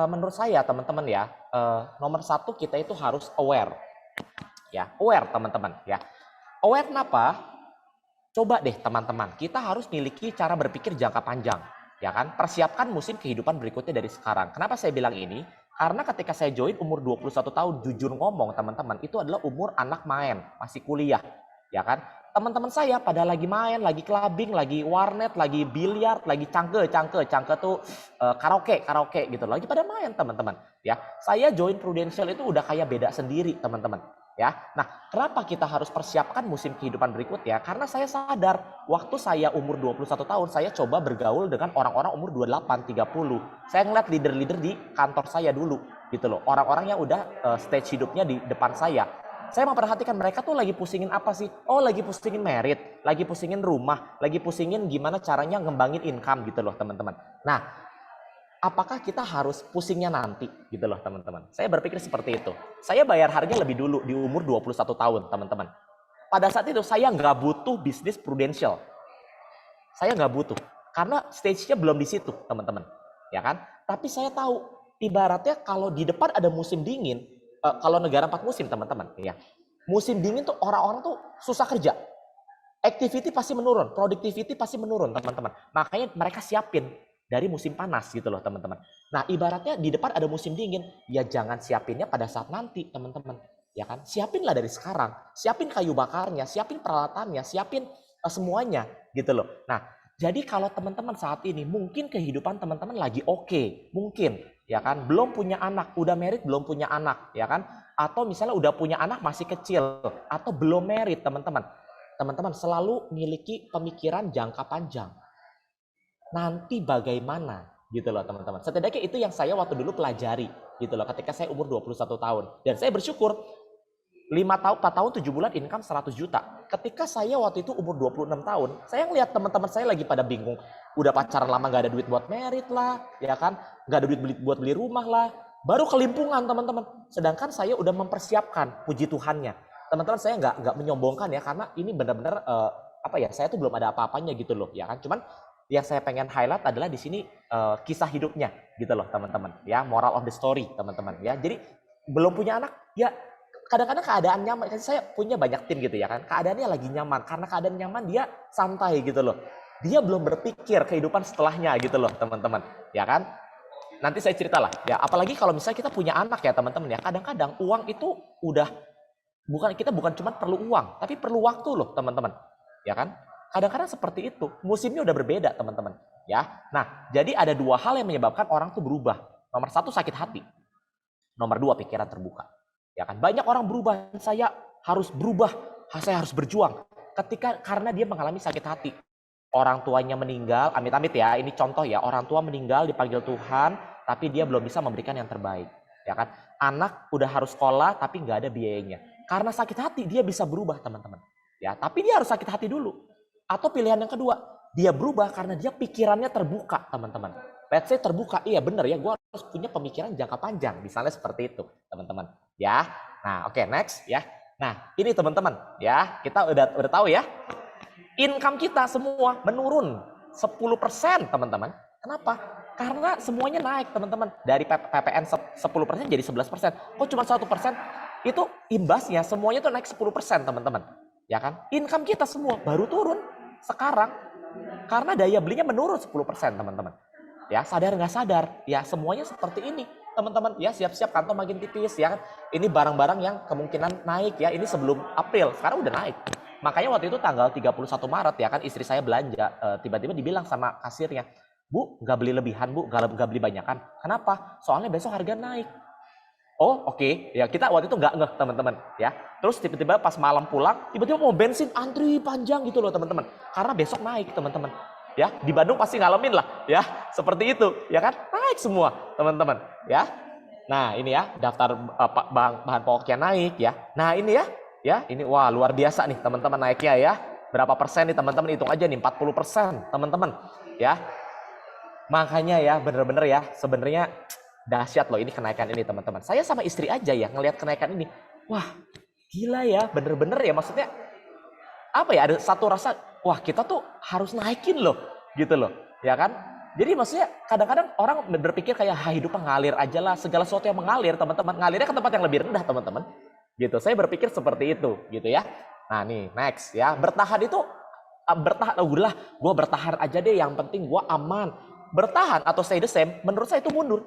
menurut saya teman-teman ya, nomor 1 kita itu harus aware. Ya, aware teman-teman ya. Aware kenapa? Coba deh teman-teman, kita harus miliki cara berpikir jangka panjang. Ya kan? Persiapkan musim kehidupan berikutnya dari sekarang. Kenapa saya bilang ini? Karena ketika saya join umur 21 tahun, jujur ngomong teman-teman, itu adalah umur anak main, masih kuliah. Ya kan? Teman-teman saya pada lagi main, lagi clubbing, lagi warnet, lagi biliar, lagi cangke tuh karaoke gitu, lagi pada main teman-teman. Ya, saya join Prudential itu udah kayak beda sendiri teman-teman. Ya, nah kenapa kita harus persiapkan musim kehidupan berikutnya? Karena saya sadar waktu saya umur 21 tahun, saya coba bergaul dengan orang-orang umur 28, 30. Saya ngeliat leader-leader di kantor saya dulu gitu loh, orang-orang yang udah stage hidupnya di depan saya. Saya memperhatikan mereka tuh lagi pusingin apa sih? Oh, lagi pusingin merit, lagi pusingin rumah, lagi pusingin gimana caranya ngembangin income gitu loh teman-teman. Nah, apakah kita harus pusingnya nanti gitu loh teman-teman? Saya berpikir seperti itu. Saya bayar harga lebih dulu di umur 21 tahun teman-teman. Pada saat itu saya nggak butuh bisnis prudential. Saya nggak butuh. Karena stage-nya belum di situ teman-teman. Ya kan? Tapi saya tahu ibaratnya kalau di depan ada musim dingin, kalau negara 4 musim teman-teman. Ya, musim dingin tuh orang-orang tuh susah kerja. Activity pasti menurun, productivity pasti menurun teman-teman. Makanya mereka siapin dari musim panas gitu loh teman-teman. Nah ibaratnya di depan ada musim dingin, ya jangan siapinnya pada saat nanti teman-teman. Ya kan, siapinlah dari sekarang, siapin kayu bakarnya, siapin peralatannya, siapin semuanya gitu loh. Nah jadi kalau teman-teman saat ini mungkin kehidupan teman-teman lagi oke, mungkin ya kan, belum punya anak, udah married belum punya anak ya kan, atau misalnya udah punya anak masih kecil, atau belum married teman-teman. Teman-teman selalu miliki pemikiran jangka panjang. Nanti bagaimana gitu loh teman-teman. Setidaknya itu yang saya waktu dulu pelajari gitu loh ketika saya umur 21 tahun. Dan saya bersyukur 4 tahun 7 bulan income 100 juta. Ketika saya waktu itu umur 26 tahun, saya ngeliat teman-teman saya lagi pada bingung. Udah pacaran lama gak ada duit buat merit lah, ya kan? Gak ada duit buat beli rumah lah. Baru kelimpungan teman-teman. Sedangkan saya udah mempersiapkan, puji Tuhannya. Teman-teman saya nggak menyombongkan ya, karena ini benar-benar saya tuh belum ada apa-apanya gitu loh, ya kan? Cuman yang saya pengen highlight adalah di sini kisah hidupnya gitu loh teman-teman. Ya, moral of the story teman-teman. Ya, jadi belum punya anak, ya kadang-kadang keadaan nyaman. Saya punya banyak tim gitu ya kan. Keadaannya lagi nyaman. Karena keadaan nyaman dia santai gitu loh. Dia belum berpikir kehidupan setelahnya gitu loh teman-teman. Ya kan? Nanti saya ceritalah. Ya, apalagi kalau misalnya kita punya anak ya teman-teman ya. Kadang-kadang uang itu bukan cuma perlu uang, tapi perlu waktu loh teman-teman. Ya kan? Kadang-kadang seperti itu. Musimnya udah berbeda teman-teman. Ya. Nah, jadi ada 2 hal yang menyebabkan orang tuh berubah. Nomor 1 sakit hati. Nomor 2 pikiran terbuka. Ya kan, banyak orang berubah, saya harus berubah, saya harus berjuang. Karena dia mengalami sakit hati. Orang tuanya meninggal, amit-amit ya, ini contoh ya, orang tua meninggal dipanggil Tuhan, tapi dia belum bisa memberikan yang terbaik. Ya kan, anak udah harus sekolah tapi nggak ada biayanya. Karena sakit hati dia bisa berubah teman-teman. Ya, tapi dia harus sakit hati dulu. Atau pilihan yang kedua, dia berubah karena dia pikirannya terbuka teman-teman. Let's say terbuka, iya bener ya, gue harus punya pemikiran jangka panjang, misalnya seperti itu teman-teman. Ya, nah oke, next ya. Nah ini teman-teman ya, kita udah tahu ya, income kita semua menurun 10% teman-teman. Kenapa? Karena semuanya naik teman-teman. Dari PPN 10% jadi 11%. Kok cuma 1%? Itu imbasnya semuanya tuh naik 10% teman-teman. Ya kan? Income kita semua baru turun sekarang karena daya belinya menurun 10% teman-teman. Ya, sadar nggak sadar, ya semuanya seperti ini teman-teman. Ya, siap-siap kantong makin tipis ya kan. Ini barang-barang yang kemungkinan naik ya. Ini sebelum April, sekarang udah naik. Makanya waktu itu tanggal 31 Maret ya kan, istri saya belanja, tiba-tiba dibilang sama kasirnya, "Bu, nggak beli lebihan Bu, nggak beli banyakan." Kenapa? Soalnya besok harga naik. Oh oke. Ya kita waktu itu nggak ngeh teman-teman ya. Terus tiba-tiba pas malam pulang, tiba-tiba mau bensin antri panjang gitu loh teman-teman. Karena besok naik teman-teman. Ya, di Bandung pasti ngalamin lah ya, seperti itu ya kan, naik semua teman-teman ya. Nah ini ya daftar bahan pokoknya naik ya. Nah ini ya ini wah luar biasa nih teman-teman naiknya ya. Berapa persen nih teman-teman, hitung aja nih, 40% teman-teman ya. Makanya ya bener-bener ya sebenarnya dahsyat loh ini kenaikan ini teman-teman. Saya sama istri aja ya ngelihat kenaikan ini, wah gila ya, bener-bener ya, maksudnya apa ya, ada satu rasa, wah kita tuh harus naikin loh, gitu loh, ya kan? Jadi maksudnya kadang-kadang orang berpikir kayak hidup mengalir aja lah, segala sesuatu yang mengalir teman-teman, ngalirnya ke tempat yang lebih rendah teman-teman, gitu. Saya berpikir seperti itu, gitu ya. Nah nih next ya, bertahan itu udahlah, gue bertahan aja deh, yang penting gue aman. Bertahan atau stay the same, menurut saya itu mundur.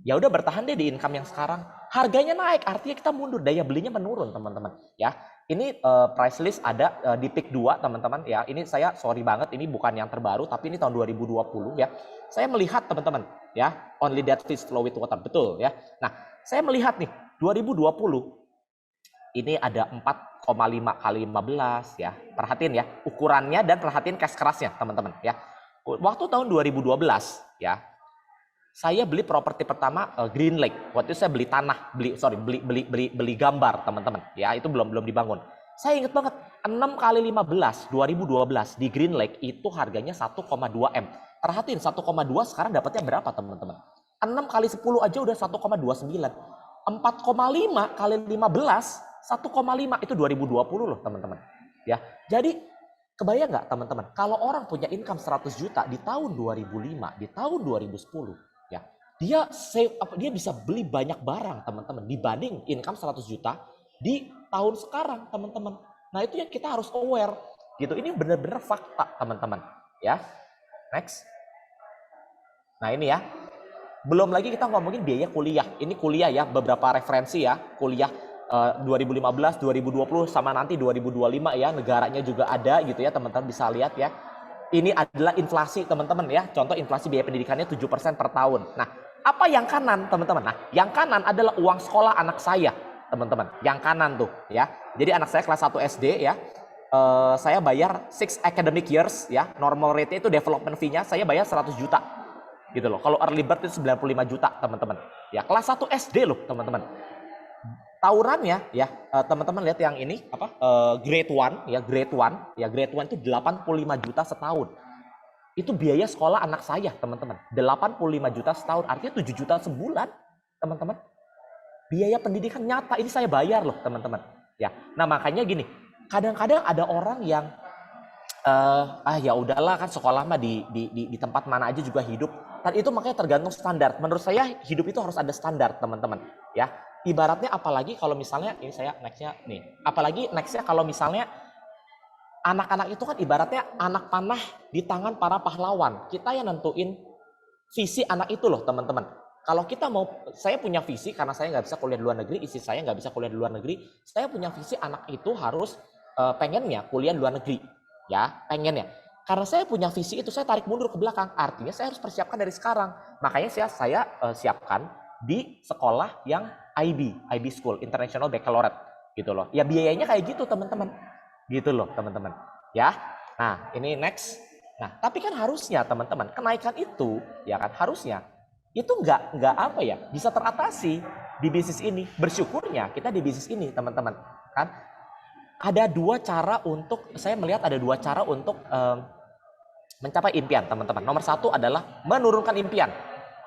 Ya udah bertahan deh di income yang sekarang, harganya naik, artinya kita mundur, daya belinya menurun teman-teman, ya. Ini price list ada di Pick 2 teman-teman ya. Ini saya sorry banget, ini bukan yang terbaru tapi ini tahun 2020 ya. Saya melihat teman-teman ya, only that fish flow with water, betul ya. Nah, saya melihat nih 2020 ini ada 4,5 kali 15 ya. Perhatiin ya ukurannya dan perhatiin cash kerasnya teman-teman ya. Waktu tahun 2012 ya, saya beli properti pertama Green Lake. Waktu itu saya beli tanah, beli gambar, teman-teman. Ya, itu belum dibangun. Saya ingat banget, 6 kali 15, 2012 di Green Lake itu harganya 1,2 M. Perhatiin 1,2 sekarang dapatnya berapa, teman-teman? 6 kali 10 aja udah 1,29. 4,5 kali 15, 1,5 itu 2020 loh, teman-teman. Ya, jadi kebayang nggak, teman-teman? Kalau orang punya income 100 juta di tahun 2005, di tahun 2010, ya, dia bisa beli banyak barang, teman-teman, dibanding income 100 juta di tahun sekarang, teman-teman. Nah, itu yang kita harus aware gitu. Ini benar-benar fakta, teman-teman, ya. Next. Nah, ini ya. Belum lagi kita ngomongin biaya kuliah. Ini kuliah ya, beberapa referensi ya, kuliah 2015, 2020 sama nanti 2025 ya, negaranya juga ada gitu ya, teman-teman bisa lihat ya. Ini adalah inflasi, teman-teman ya. Contoh inflasi biaya pendidikannya 7% per tahun. Nah, apa yang kanan, teman-teman? Nah, yang kanan adalah uang sekolah anak saya, teman-teman. Yang kanan tuh ya. Jadi anak saya kelas 1 SD ya. Saya bayar 6 academic years ya. Normal rate itu development fee-nya saya bayar 100 juta. Gitu loh. Kalau early bird itu 95 juta, teman-teman. Ya, kelas 1 SD loh, teman-teman. Tawurannya ya, teman-teman lihat yang ini apa? Grade 1 ya, grade 1 ya, grade 1 itu 85 juta setahun. Itu biaya sekolah anak saya, teman-teman. 85 juta setahun, artinya 7 juta sebulan, teman-teman. Biaya pendidikan nyata ini saya bayar loh, teman-teman. Ya. Nah, makanya gini, kadang-kadang ada orang yang ya udahlah kan sekolah mah di tempat mana aja juga hidup. Dan itu makanya tergantung standar. Menurut saya hidup itu harus ada standar, teman-teman. Ya, ibaratnya apalagi kalau misalnya ini saya nextnya nih. Apalagi nextnya kalau misalnya anak-anak itu kan ibaratnya anak panah di tangan para pahlawan. Kita yang nentuin visi anak itu loh, teman-teman. Kalau kita mau, saya punya visi karena saya nggak bisa kuliah di luar negeri, istri saya nggak bisa kuliah di luar negeri. Saya punya visi anak itu harus pengennya kuliah di luar negeri. Ya, pengennya. Karena saya punya visi itu, saya tarik mundur ke belakang. Artinya saya harus persiapkan dari sekarang. Makanya saya siapkan di sekolah yang IB School, International Baccalaureate. Gitu loh. Ya biayanya kayak gitu, teman-teman. Gitu loh, teman-teman. Ya. Nah, ini next. Nah, tapi kan harusnya, teman-teman, kenaikan itu, ya kan, harusnya itu nggak apa ya, bisa teratasi di bisnis ini. Bersyukurnya kita di bisnis ini, teman-teman. Kan? Ada dua cara untuk, saya melihat ada dua cara untuk mencapai impian, teman-teman. Nomor satu adalah menurunkan impian.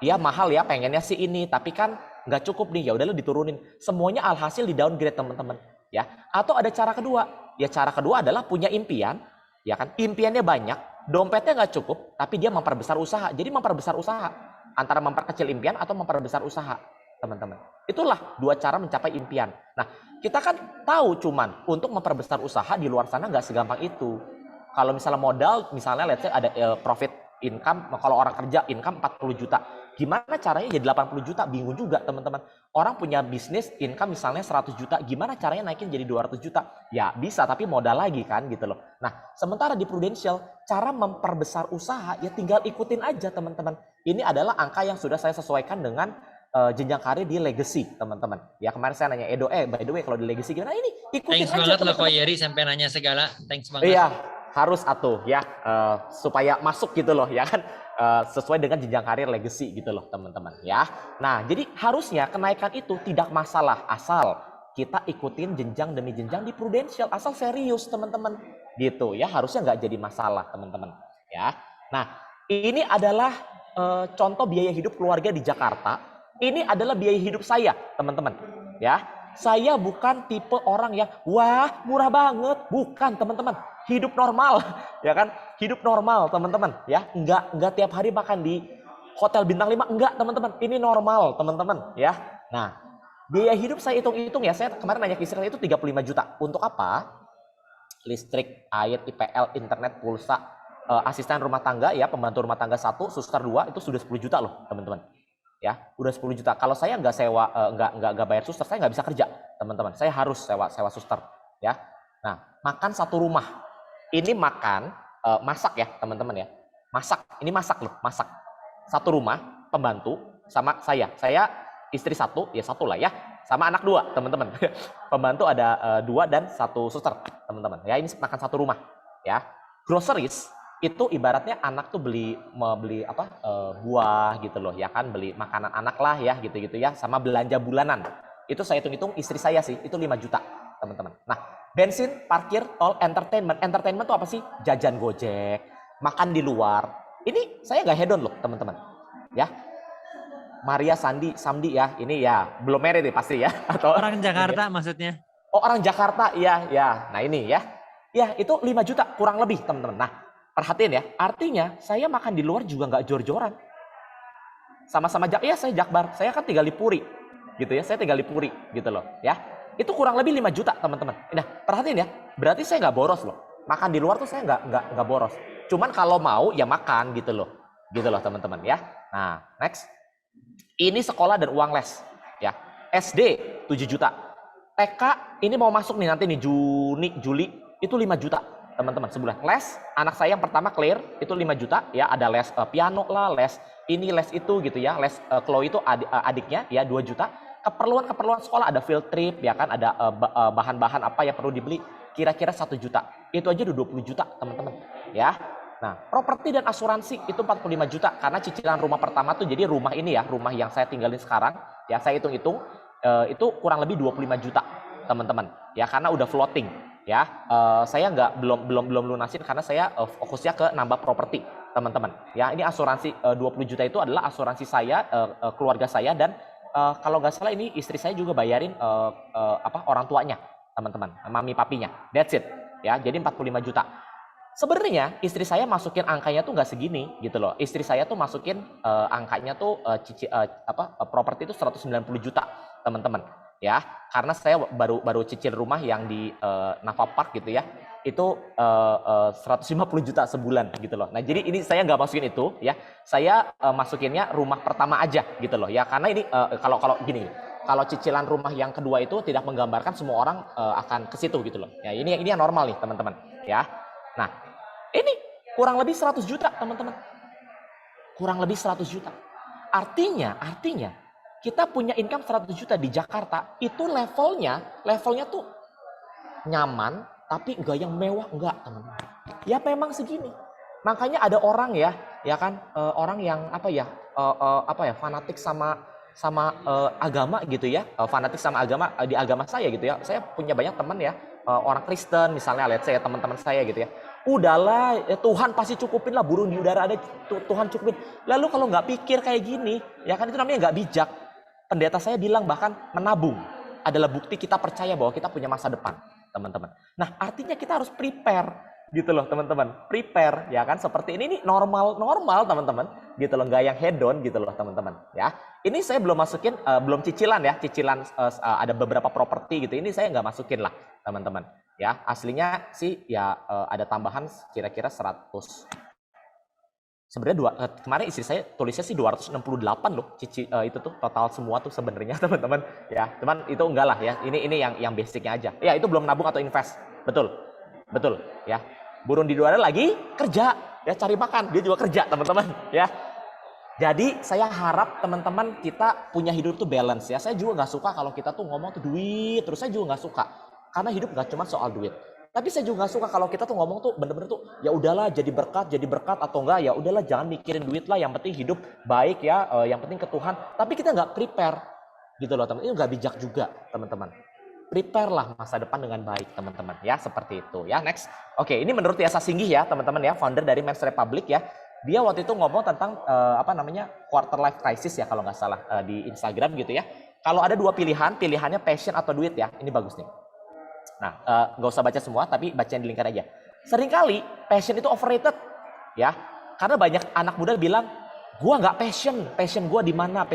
Ya mahal ya, pengennya sih ini, tapi kan nggak cukup nih, ya udahlah diturunin. Semuanya alhasil di downgrade, teman-teman. Ya, atau ada cara kedua. Ya cara kedua adalah punya impian, ya kan? Impiannya banyak, dompetnya nggak cukup, tapi dia memperbesar usaha. Jadi memperbesar usaha antara memperkecil impian atau memperbesar usaha, teman-teman. Itulah dua cara mencapai impian. Nah, kita kan tahu cuman untuk memperbesar usaha di luar sana nggak segampang itu. Kalau misalnya modal, misalnya let's say ada profit income, kalau orang kerja income 40 juta. Gimana caranya jadi 80 juta? Bingung juga, teman-teman. Orang punya bisnis income misalnya 100 juta, gimana caranya naikin jadi 200 juta? Ya bisa, tapi modal lagi kan gitu loh. Nah, sementara di Prudential, cara memperbesar usaha ya tinggal ikutin aja, teman-teman. Ini adalah angka yang sudah saya sesuaikan dengan jenjang karir di Legacy, teman-teman. Ya kemarin saya nanya Edo, by the way kalau di Legacy gimana? Ini ikutin Thanks aja, banget loh teman-teman. Ko Yeri sampai nanya segala. Thanks banget. Iya, harus atuh ya, supaya masuk gitu loh ya kan, sesuai dengan jenjang karir Legacy gitu loh, teman-teman ya. Nah, jadi harusnya kenaikan itu tidak masalah asal kita ikutin jenjang demi jenjang di Prudential, asal serius, teman-teman. Gitu ya, harusnya nggak jadi masalah, teman-teman ya. Nah, ini adalah contoh biaya hidup keluarga di Jakarta. Ini adalah biaya hidup saya, teman-teman ya. Saya bukan tipe orang yang wah murah banget, bukan, teman-teman. Hidup normal, ya kan? Hidup normal, teman-teman, ya. Enggak tiap hari makan di hotel bintang 5, enggak, teman-teman. Ini normal, teman-teman, ya. Nah, biaya hidup saya hitung-hitung ya. Saya kemarin nanya ke istri itu 35 juta. Untuk apa? Listrik, air, IPL, internet, pulsa, asisten rumah tangga ya, pembantu rumah tangga 1, suster 2 itu sudah 10 juta loh, teman-teman. Ya, udah 10 juta. Kalau saya nggak sewa, nggak bayar suster, saya nggak bisa kerja, teman-teman. Saya harus sewa suster, ya. Nah, makan satu rumah. Ini makan, masak ya, teman-teman ya. Masak, ini masak loh, masak. Satu rumah, pembantu sama saya. Saya istri 1, ya 1 lah ya. Sama anak 2, teman-teman. Pembantu ada 2 dan 1 suster, teman-teman. Ya, ini makan satu rumah, ya. Groceries itu ibaratnya anak tuh beli apa buah gitu loh ya kan, beli makanan anak lah ya gitu-gitu ya, sama belanja bulanan. Itu saya hitung-hitung istri saya sih itu 5 juta teman-teman. Nah bensin, parkir, tol, entertainment. Entertainment tuh apa sih? Jajan Gojek, makan di luar. Ini saya nggak hedon loh teman-teman ya. Maria Samdi ya, ini ya belum married nih pasti ya, atau Orang Jakarta maksudnya. oh orang Jakarta iya ya. Nah ini ya itu 5 juta kurang lebih teman-teman. Nah perhatiin ya, artinya saya makan di luar juga nggak jor-joran. Sama-sama ya saya Jakbar, saya kan tinggal di Puri gitu ya, saya tinggal di Puri gitu loh ya. Itu kurang lebih 5 juta teman-teman. Nah perhatiin ya, berarti saya nggak boros loh. Makan di luar tuh saya nggak boros. Cuman kalau mau ya makan gitu loh teman-teman ya. Nah next, ini sekolah dan uang les ya. SD 7 juta, TK ini mau masuk nih nanti nih Juli itu 5 juta teman-teman sebulan. Les anak saya yang pertama Claire itu 5 juta ya, ada les piano lah, les ini les itu gitu ya. Les Chloe itu adiknya ya 2 juta. Keperluan sekolah ada field trip ya kan, ada bahan-bahan apa yang perlu dibeli kira-kira 1 juta. Itu aja udah 20 juta teman-teman ya. Nah, properti dan asuransi itu 45 juta karena cicilan rumah pertama tuh, jadi rumah ini ya, rumah yang saya tinggalin sekarang ya, saya hitung-hitung itu kurang lebih 25 juta teman-teman ya, karena udah floating ya. Saya belum lunasin karena saya fokusnya ke nambah properti teman-teman ya. Ini asuransi 20 juta itu adalah asuransi saya, keluarga saya, dan kalau nggak salah ini istri saya juga bayarin orang tuanya teman-teman, mami papinya. That's it ya, jadi 45 juta. Sebenarnya istri saya masukin angkanya tuh nggak segini gitu loh. Istri saya tuh masukin angkanya tuh properti itu 190 juta teman-teman ya. Karena saya baru cicil rumah yang di Nava Park gitu ya. Itu 150 juta sebulan gitu loh. Nah jadi ini saya nggak masukin itu ya. Saya masukinnya rumah pertama aja gitu loh ya. Karena ini kalau gini. Kalau cicilan rumah yang kedua itu tidak menggambarkan semua orang akan ke situ gitu loh. Ya ini yang normal nih teman-teman ya. Nah, ini kurang lebih 100 juta teman-teman. Kurang lebih 100 juta. Artinya kita punya income 100 juta di Jakarta, itu levelnya tuh nyaman, tapi enggak yang mewah, enggak teman-teman. Ya memang segini. Makanya ada orang ya kan, orang yang fanatik sama agama gitu ya, fanatik sama agama di agama saya gitu ya. Saya punya banyak teman ya, orang Kristen misalnya, lihat saya teman-teman saya gitu ya. Udahlah, ya Tuhan pasti cukupin lah, burung di udara ada Tuhan cukupin. Lalu kalau nggak pikir kayak gini, ya kan itu namanya nggak bijak. Pendeta saya bilang bahkan menabung adalah bukti kita percaya bahwa kita punya masa depan, teman-teman. Nah artinya kita harus prepare gitu loh teman-teman, prepare ya kan, seperti ini nih normal teman-teman gitu loh, nggak yang hedon gitu loh teman-teman ya. Ini saya belum masukin, belum cicilan ya, ada beberapa properti gitu, ini saya nggak masukin lah teman-teman ya. Aslinya sih ya ada tambahan kira-kira 100. Sebenarnya kemarin istri saya tulisnya sih 268 loh, itu tuh total semua tuh sebenarnya teman-teman ya. Cuman itu enggak lah ya, ini yang basicnya aja ya. Itu belum nabung atau invest, betul ya. Burung di luar lagi kerja ya, cari makan, dia juga kerja teman-teman ya. Jadi saya harap teman-teman kita punya hidup tuh balance ya. Saya juga nggak suka kalau kita tuh ngomong tuh duit terus, saya juga nggak suka karena hidup nggak cuma soal duit. Tapi saya juga nggak suka kalau kita tuh ngomong tuh bener-bener tuh ya udahlah jadi berkat atau enggak ya udahlah jangan mikirin duit lah, yang penting hidup baik ya, yang penting ke Tuhan. Tapi kita nggak prepare gitu loh teman. Ini nggak bijak juga teman-teman. Prepare lah masa depan dengan baik teman-teman ya, seperti itu ya. Next, oke, ini menurut Yasa Singgih ya teman-teman ya, founder dari Men's Republic ya. Dia waktu itu ngomong tentang quarter life crisis ya kalau nggak salah, di Instagram gitu ya. Kalau ada 2 pilihannya passion atau duit ya. Ini bagus nih. Nah, nggak usah baca semua, tapi baca yang di lingkar aja. Seringkali passion itu overrated ya, karena banyak anak muda bilang gua nggak passion gua di mana,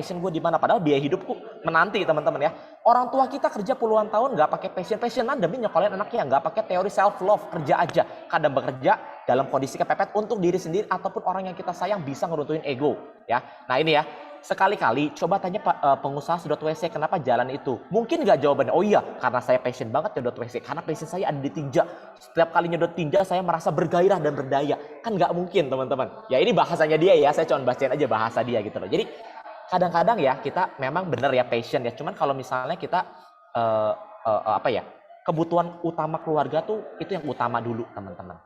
padahal biaya hidupku menanti teman-teman ya. Orang tua kita kerja puluhan tahun nggak pakai passionan demi nyekolin anaknya, nggak pakai teori self love, kerja aja, kadang bekerja dalam kondisi kepepet untuk diri sendiri ataupun orang yang kita sayang, bisa ngeruntuhin ego ya. Nah ini ya, sekali-kali coba tanya pengusaha sedot WC kenapa jalan itu. Mungkin nggak jawabannya, oh iya karena saya passion banget nyedot WC, karena passion saya ada di tinja. Setiap kali nyedot tinja saya merasa bergairah dan berdaya. Kan nggak mungkin teman-teman. Ya ini bahasanya dia ya, saya cuma bacain aja bahasa dia gitu loh. Jadi kadang-kadang ya kita memang bener ya passion ya. Cuman kalau misalnya kita kebutuhan utama keluarga tuh itu yang utama dulu teman-teman.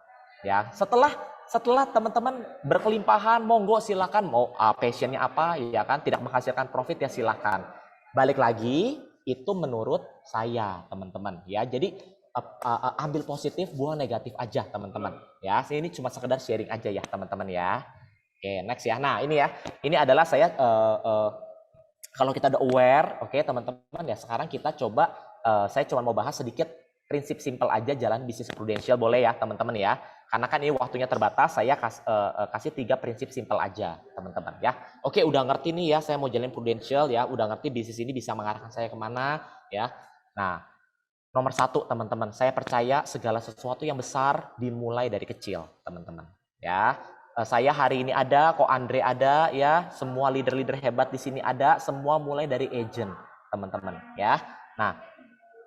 Ya, setelah Setelah teman-teman berkelimpahan, monggo silakan mau passionnya apa, ya kan, tidak menghasilkan profit ya silakan. Balik lagi, itu menurut saya teman-teman ya. Jadi ambil positif, buang negatif aja teman-teman ya. Ini cuma sekedar sharing aja ya teman-teman ya. Oke, next ya. Nah ini ya, ini adalah saya kalau kita udah aware, oke teman-teman ya. Sekarang kita coba, saya cuma mau bahas sedikit prinsip simple aja jalan bisnis prudensial, boleh ya teman-teman ya. Karena kan ini waktunya terbatas, saya kasih 3 prinsip simple aja teman-teman ya. Oke, udah ngerti nih ya, saya mau jalan prudensial ya, udah ngerti bisnis ini bisa mengarahkan saya kemana ya. Nah, nomor 1 teman-teman, saya percaya segala sesuatu yang besar dimulai dari kecil teman-teman ya. Saya hari ini ada, kok Andre ada ya, semua leader-leader hebat di sini ada, semua mulai dari agent teman-teman ya. Nah,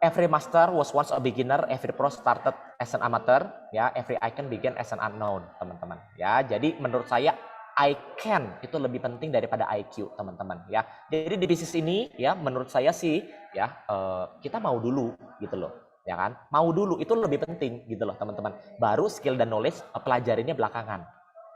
every master was once a beginner, every pro started as an amateur, ya, every icon began as an unknown, teman-teman. Ya, jadi menurut saya I can itu lebih penting daripada IQ, teman-teman. Ya, jadi di bisnis ini, ya, menurut saya sih, ya, kita mau dulu, gitu loh, ya kan? Mau dulu itu lebih penting, gitu loh, teman-teman. Baru skill dan knowledge pelajarinya belakangan,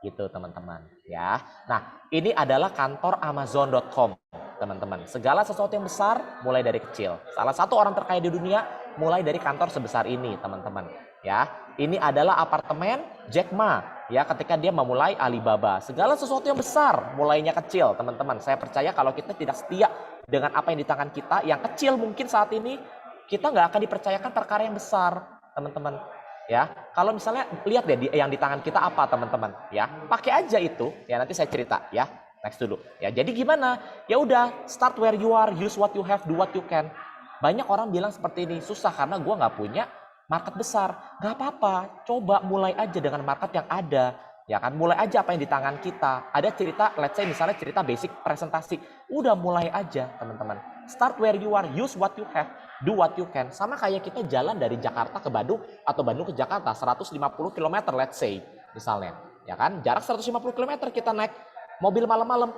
gitu, teman-teman. Ya, nah ini adalah kantor Amazon.com. Teman-teman, segala sesuatu yang besar mulai dari kecil. Salah satu orang terkaya di dunia mulai dari kantor sebesar ini, teman-teman. Ya, ini adalah apartemen Jack Ma. Ya, ketika dia memulai Alibaba, segala sesuatu yang besar mulainya kecil, teman-teman. Saya percaya kalau kita tidak setia dengan apa yang di tangan kita, yang kecil mungkin saat ini kita nggak akan dipercayakan perkara yang besar, teman-teman. Ya, kalau misalnya lihat deh yang di tangan kita apa, teman-teman. Ya, pakai aja itu. Ya, nanti saya cerita. Ya. Next dulu. Ya, jadi gimana? Ya udah, start where you are, use what you have, do what you can. Banyak orang bilang seperti ini, susah karena gue nggak punya market besar. Nggak apa-apa, coba mulai aja dengan market yang ada. Ya kan, mulai aja apa yang di tangan kita. Ada cerita, let's say misalnya cerita basic presentasi. Udah mulai aja, teman-teman. Start where you are, use what you have, do what you can. Sama kayak kita jalan dari Jakarta ke Bandung atau Bandung ke Jakarta 150 km, let's say misalnya. Ya kan, jarak 150 km kita naik mobil malam-malam,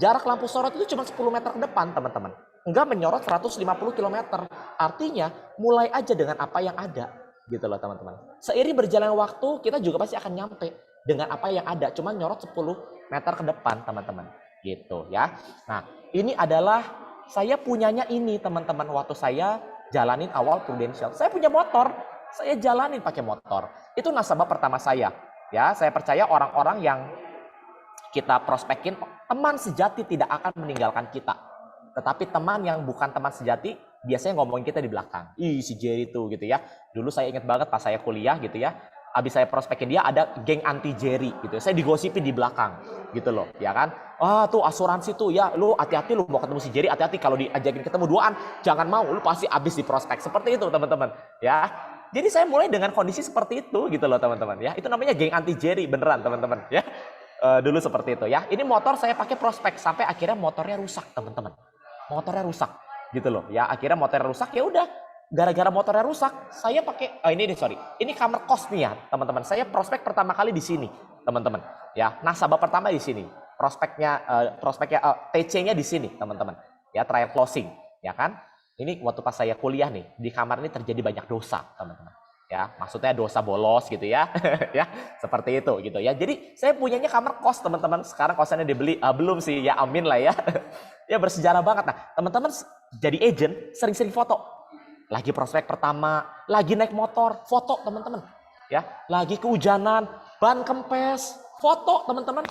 jarak lampu sorot itu cuma 10 meter ke depan, teman-teman. Enggak menyorot 150 km. Artinya, mulai aja dengan apa yang ada. Gitu loh, teman-teman. Seiring berjalan waktu, kita juga pasti akan nyampe dengan apa yang ada. Cuma nyorot 10 meter ke depan, teman-teman. Gitu ya. Nah, ini adalah, saya punyanya ini, teman-teman. Waktu saya jalanin awal prudensial. Saya punya motor, saya jalanin pakai motor. Itu nasabah pertama saya. Ya, saya percaya orang-orang yang kita prospekin, teman sejati tidak akan meninggalkan kita. Tetapi teman yang bukan teman sejati, biasanya ngomongin kita di belakang. Ih, si Jerry tuh gitu ya. Dulu saya ingat banget pas saya kuliah gitu ya. Habis saya prospekin dia, ada geng anti Jerry gitu. Saya digosipin di belakang gitu loh, ya kan. Ah tuh asuransi tuh ya, lu hati-hati lu mau ketemu si Jerry, hati-hati kalau diajakin ketemu duaan, jangan mau, lu pasti habis di prospek. Seperti itu teman-teman ya. Jadi saya mulai dengan kondisi seperti itu gitu loh teman-teman ya. Itu namanya geng anti Jerry beneran teman-teman ya. Dulu seperti itu ya. Ini motor saya pakai prospek sampai akhirnya motornya rusak, teman-teman. Motornya rusak gitu loh. Ya, akhirnya motornya rusak, ya udah. Gara-gara motornya rusak, saya pakai ini kamar kos nih ya, teman-teman. Saya prospek pertama kali di sini, teman-teman. Ya, nasabah pertama di sini. Prospeknya TC-nya di sini, teman-teman. Ya, trial closing, ya kan? Ini waktu pas saya kuliah nih, di kamar ini terjadi banyak dosa, teman-teman. Ya, maksudnya dosa bolos gitu ya. Ya, seperti itu gitu ya. Jadi saya punyanya kamar kos, teman-teman. Sekarang kosannya dibeli, belum sih, ya amin lah ya. Ya bersejarah banget. Nah, teman-teman jadi agent sering-sering foto. Lagi prospek pertama, lagi naik motor, foto, teman-teman. Ya, lagi kehujanan, ban kempes, foto, teman-teman.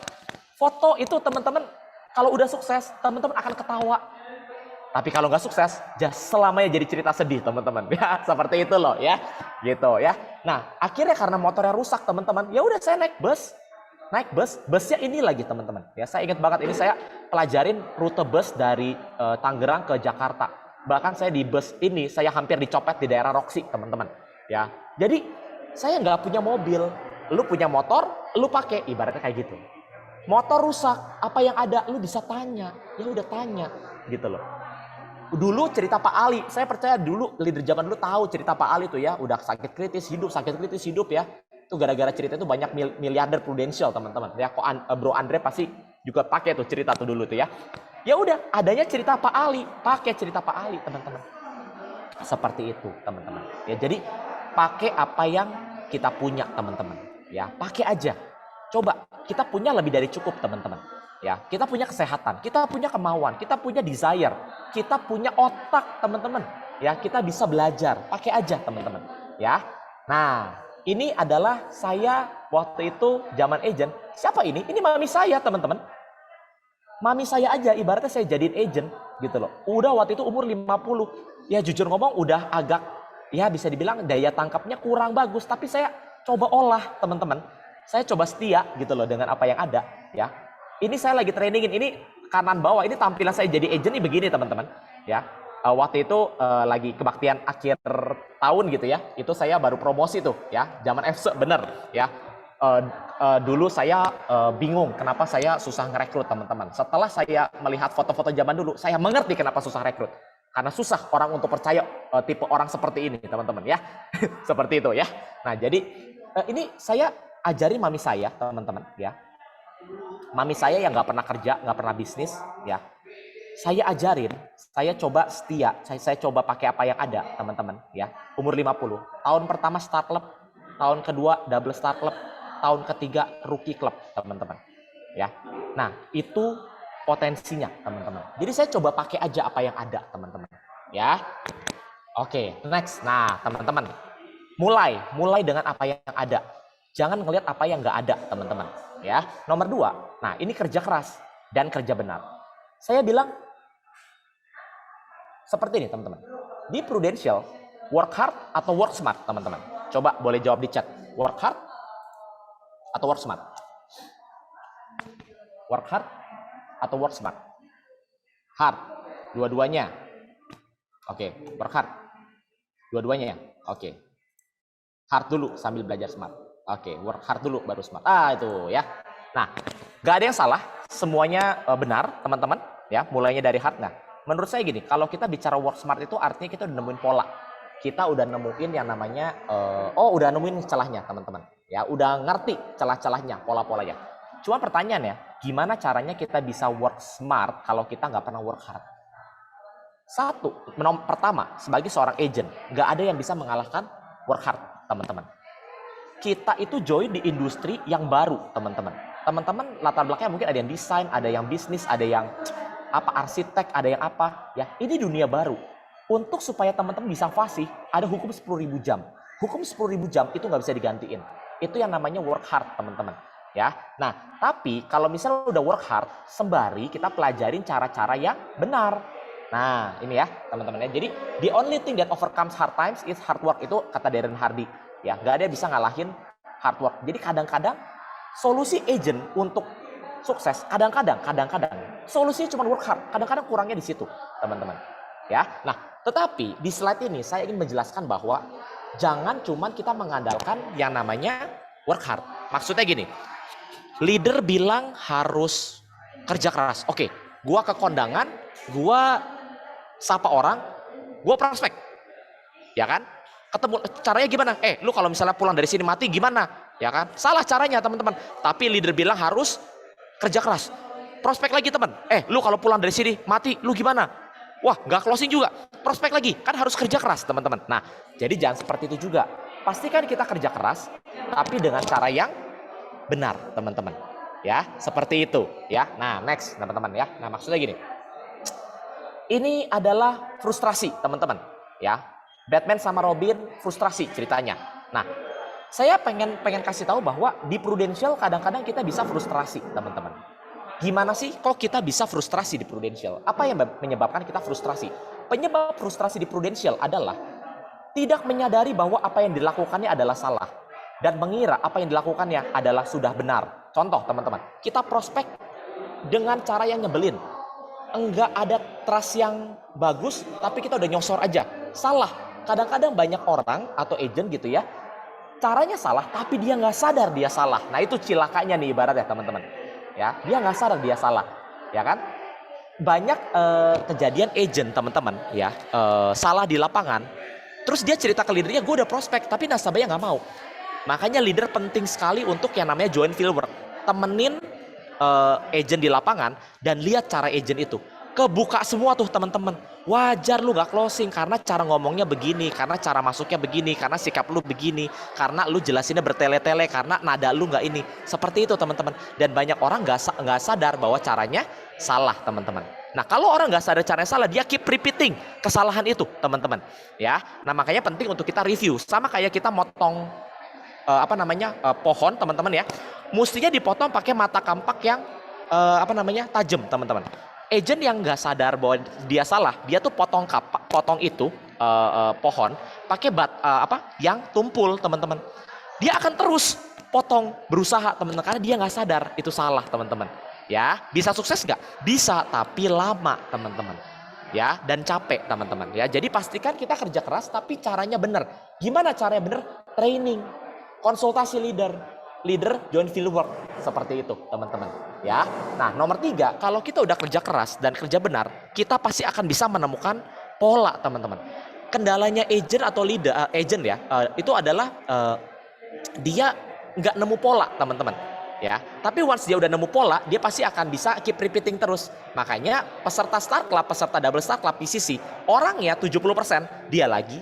Foto itu, teman-teman, kalau udah sukses, teman-teman akan ketawa. Tapi kalau nggak sukses, selamanya jadi cerita sedih, teman-teman. Ya, seperti itu loh, ya, gitu ya. Nah, akhirnya karena motornya rusak, teman-teman, ya udah saya naik bus, busnya ini lagi, teman-teman. Ya, saya ingat banget ini saya pelajarin rute bus dari Tangerang ke Jakarta. Bahkan saya di bus ini saya hampir dicopet di daerah Roxy, teman-teman. Ya, jadi saya nggak punya mobil, lu punya motor, lu pakai, ibaratnya kayak gitu. Motor rusak, apa yang ada, lu bisa tanya, ya udah tanya, gitu loh. Dulu cerita Pak Ali, saya percaya dulu leader zaman dulu tahu cerita Pak Ali tuh ya, udah sakit kritis hidup ya. Itu gara-gara cerita itu banyak miliarder prudensial, teman-teman. Ya, kok Bro Andre pasti juga pakai tuh cerita tuh dulu tuh ya. Ya udah, adanya cerita Pak Ali, pakai cerita Pak Ali, teman-teman. Seperti itu, teman-teman. Ya, jadi pakai apa yang kita punya, teman-teman. Ya, pakai aja. coba kita punya lebih dari cukup teman-teman. Ya, kita punya kesehatan, kita punya kemauan, kita punya desire, kita punya otak teman-teman. Ya, kita bisa belajar, pakai aja teman-teman. Ya, nah ini adalah saya waktu itu zaman agent. Siapa ini? Ini mami saya teman-teman. Mami saya aja ibaratnya saya jadiin agent gitu loh. Udah waktu itu umur 50. Ya jujur ngomong udah agak ya bisa dibilang daya tangkapnya kurang bagus. Tapi saya coba olah teman-teman. Saya coba setia gitu loh dengan apa yang ada ya. Ini saya lagi trainingin. Ini kanan bawah. Ini tampilan saya jadi agent nih begini teman-teman. Ya. Waktu itu lagi kebaktian akhir tahun gitu ya. Itu saya baru promosi tuh ya. Zaman FC bener ya. Dulu saya bingung kenapa saya susah ngerekrut teman-teman. Setelah saya melihat foto-foto zaman dulu, saya mengerti kenapa susah rekrut. Karena susah orang untuk percaya tipe orang seperti ini teman-teman ya. Seperti itu ya. Nah jadi ini saya ajari mami saya teman-teman ya. Mami saya yang nggak pernah kerja, nggak pernah bisnis ya. Saya ajarin, saya coba setia, saya coba pakai apa yang ada teman-teman ya. Umur 50, tahun pertama start club, tahun kedua double start club, tahun ketiga rookie club teman-teman ya. Nah itu potensinya teman-teman. Jadi saya coba pakai aja apa yang ada teman-teman ya. Oke, next. Nah teman-teman, mulai dengan apa yang ada. Jangan ngelihat apa yang nggak ada teman-teman ya. Nomor 2, nah ini kerja keras dan kerja benar. Saya bilang seperti ini teman-teman. Di Prudential, work hard atau work smart teman-teman. Coba boleh jawab di chat. Work hard atau work smart? Work hard atau work smart? Hard, dua-duanya. Oke, work hard. Dua-duanya. Oke. Hard dulu sambil belajar smart. Oke, work hard dulu baru smart. Itu ya. Nah, gak ada yang salah. Semuanya benar, teman-teman. Ya, mulainya dari hard. Nah, menurut saya gini, kalau kita bicara work smart itu artinya kita udah nemuin pola. Kita udah nemuin yang namanya, udah nemuin celahnya, teman-teman. Ya, udah ngerti celah-celahnya, pola-polanya. Cuma pertanyaannya, gimana caranya kita bisa work smart kalau kita nggak pernah work hard? Pertama, sebagai seorang agent, nggak ada yang bisa mengalahkan work hard, teman-teman. Kita itu join di industri yang baru, teman-teman. Teman-teman latar belakangnya mungkin ada yang desain, ada yang bisnis, ada yang arsitek, ada yang apa. Ya, ini dunia baru. Untuk supaya teman-teman bisa fasih, ada hukum 10.000 jam. Hukum 10.000 jam itu nggak bisa digantiin. Itu yang namanya work hard, teman-teman. Ya, nah tapi kalau misalnya udah work hard, sembari kita pelajarin cara-cara yang benar. Nah ini ya teman-teman ya. Jadi the only thing that overcomes hard times is hard work, itu kata Darren Hardy. Ya, nggak ada yang bisa ngalahin hard work. Jadi kadang-kadang solusi agent untuk sukses, kadang-kadang solusinya cuma work hard. Kadang-kadang kurangnya di situ, teman-teman. Ya, nah tetapi di slide ini saya ingin menjelaskan bahwa jangan cuma kita mengandalkan yang namanya work hard. Maksudnya gini. Leader bilang harus kerja keras. Oke, gua ke kondangan, gua sapa orang, gua prospek. Ya kan? Ketemu caranya gimana? Lu kalau misalnya pulang dari sini mati gimana? Ya kan? Salah caranya, teman-teman. Tapi leader bilang harus kerja keras. Prospek lagi, teman. Lu kalau pulang dari sini mati, lu gimana? Wah, nggak closing juga. Prospek lagi. Kan harus kerja keras, teman-teman. Nah, jadi jangan seperti itu juga. Pastikan kita kerja keras, tapi dengan cara yang benar, teman-teman. Ya, seperti itu. Ya, nah next, teman-teman ya. Nah maksudnya gini. Ini adalah frustrasi, teman-teman. Ya, Batman sama Robin frustrasi ceritanya. Nah, saya pengen kasih tahu bahwa di Prudential kadang-kadang kita bisa frustrasi, teman-teman. Gimana sih kok kita bisa frustrasi di Prudential? Apa yang menyebabkan kita frustrasi? Penyebab frustrasi di Prudential adalah tidak menyadari bahwa apa yang dilakukannya adalah salah. Dan mengira apa yang dilakukannya adalah sudah benar. Contoh, teman-teman. Kita prospek dengan cara yang nyebelin. Enggak ada trust yang bagus, tapi kita udah nyosor aja. Salah. Kadang-kadang banyak orang atau agent gitu ya. Caranya salah, tapi dia nggak sadar dia salah. Nah itu cilakanya nih ibarat ya teman-teman. Ya, dia nggak sadar dia salah. Ya kan? Banyak kejadian agent teman-teman ya salah di lapangan. Terus dia cerita ke leadernya, gue udah prospek, tapi nasabahnya nggak mau. Makanya leader penting sekali untuk yang namanya join fieldwork. Temenin agent di lapangan dan lihat cara agent itu. kebuka semua tuh teman-teman. Wajar lu gak closing karena cara ngomongnya begini, karena cara masuknya begini, karena sikap lu begini, karena lu jelasinnya bertele-tele, karena nada lu gak ini. Seperti itu teman-teman. Dan banyak orang gak sadar bahwa caranya salah teman-teman. Nah kalau orang gak sadar caranya salah, dia keep repeating kesalahan itu teman-teman. Ya, nah makanya penting untuk kita review. Sama kayak kita motong pohon teman-teman ya. Mestinya dipotong pakai mata kampak yang tajam teman-teman. Agent yang nggak sadar bahwa dia salah, dia tuh potong itu pohon pakai yang tumpul teman-teman. Dia akan terus potong berusaha teman-teman karena dia nggak sadar itu salah teman-teman. Ya, bisa sukses nggak? Bisa, tapi lama teman-teman. Ya, dan capek teman-teman. Ya, jadi pastikan kita kerja keras tapi caranya benar. Gimana caranya benar? Training, konsultasi leader join field work seperti itu teman-teman ya. Nah nomor 3, kalau kita udah kerja keras dan kerja benar, kita pasti akan bisa menemukan pola teman-teman. Kendalanya agent atau leader itu adalah dia nggak nemu pola teman-teman ya. Tapi once dia udah nemu pola, dia pasti akan bisa keep repeating terus. Makanya peserta Start Club, peserta Double Start Club PCC, orangnya 70% dia lagi.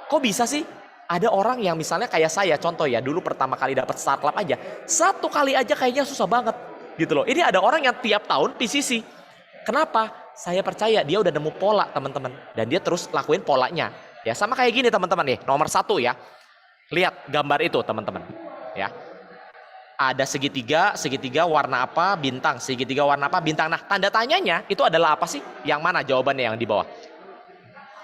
Kok bisa sih? Ada orang yang misalnya kayak saya, contoh ya, dulu pertama kali dapat Start Club aja, 1 kali aja kayaknya susah banget gitu loh. Ini ada orang yang tiap tahun PCC. Kenapa? Saya percaya dia udah nemu pola teman-teman, dan dia terus lakuin polanya. Ya sama kayak gini teman-teman nih, nomor 1 ya. Lihat gambar itu teman-teman ya. Ada segitiga warna apa? Bintang. Segitiga warna apa? Bintang. Nah tanda tanyanya itu adalah apa sih? Yang mana jawabannya yang di bawah?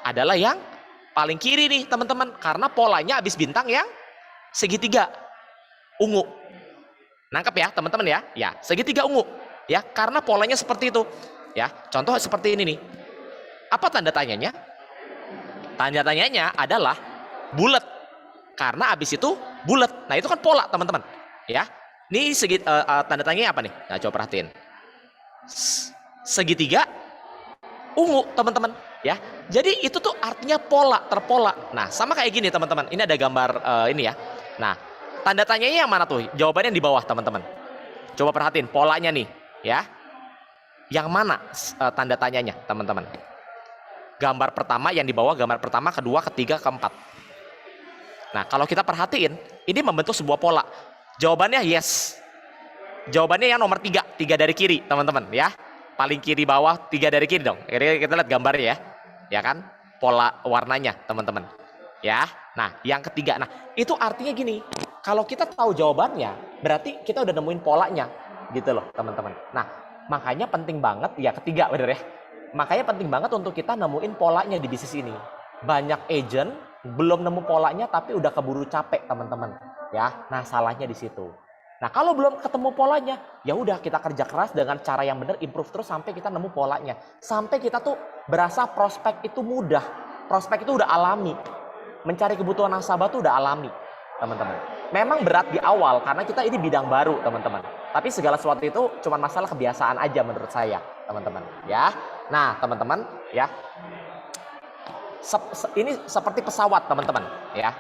Adalah yang paling kiri nih teman-teman, karena polanya habis bintang yang segitiga ungu. Nangkep ya teman-teman ya? Ya, segitiga ungu. Ya, karena polanya seperti itu. Ya, contoh seperti ini nih. Apa tanda tanyanya? Tanda tanyanya adalah bulat. Karena habis itu bulat. Nah, itu kan pola teman-teman. Ya. Ini tanda tanyanya apa nih? Nah, coba perhatiin. Segitiga ungu teman-teman ya. Jadi itu tuh artinya terpola. Nah sama kayak gini teman-teman, ini ada gambar ini ya. Nah tanda tanyanya yang mana tuh? Jawabannya di bawah teman-teman. Coba perhatiin polanya nih ya. Yang mana tanda tanyanya teman-teman? Gambar pertama yang di bawah, gambar pertama, kedua, ketiga, keempat. Nah kalau kita perhatiin, ini membentuk sebuah pola. Jawabannya yes. Jawabannya yang nomor 3 dari kiri teman-teman ya. Paling kiri bawah, 3 dari kiri dong. Kita lihat gambarnya ya. Ya kan? Pola warnanya, teman-teman. Ya. Nah, yang ketiga. Nah, itu artinya gini. Kalau kita tahu jawabannya, berarti kita udah nemuin polanya. Gitu loh, teman-teman. Nah, makanya penting banget, ya ketiga bener ya. Makanya penting banget untuk kita nemuin polanya di bisnis ini. Banyak agent belum nemu polanya tapi udah keburu capek, teman-teman. Ya. Nah, salahnya di situ. Nah kalau belum ketemu polanya, ya udah kita kerja keras dengan cara yang benar, improve terus sampai kita nemu polanya. Sampai kita tuh berasa prospek itu mudah, prospek itu udah alami. Mencari kebutuhan nasabah tuh udah alami, teman-teman. Memang berat di awal karena kita ini bidang baru, teman-teman. Tapi segala sesuatu itu cuma masalah kebiasaan aja menurut saya, teman-teman. Ya, nah teman-teman, ya. Ini seperti pesawat, teman-teman. Ya.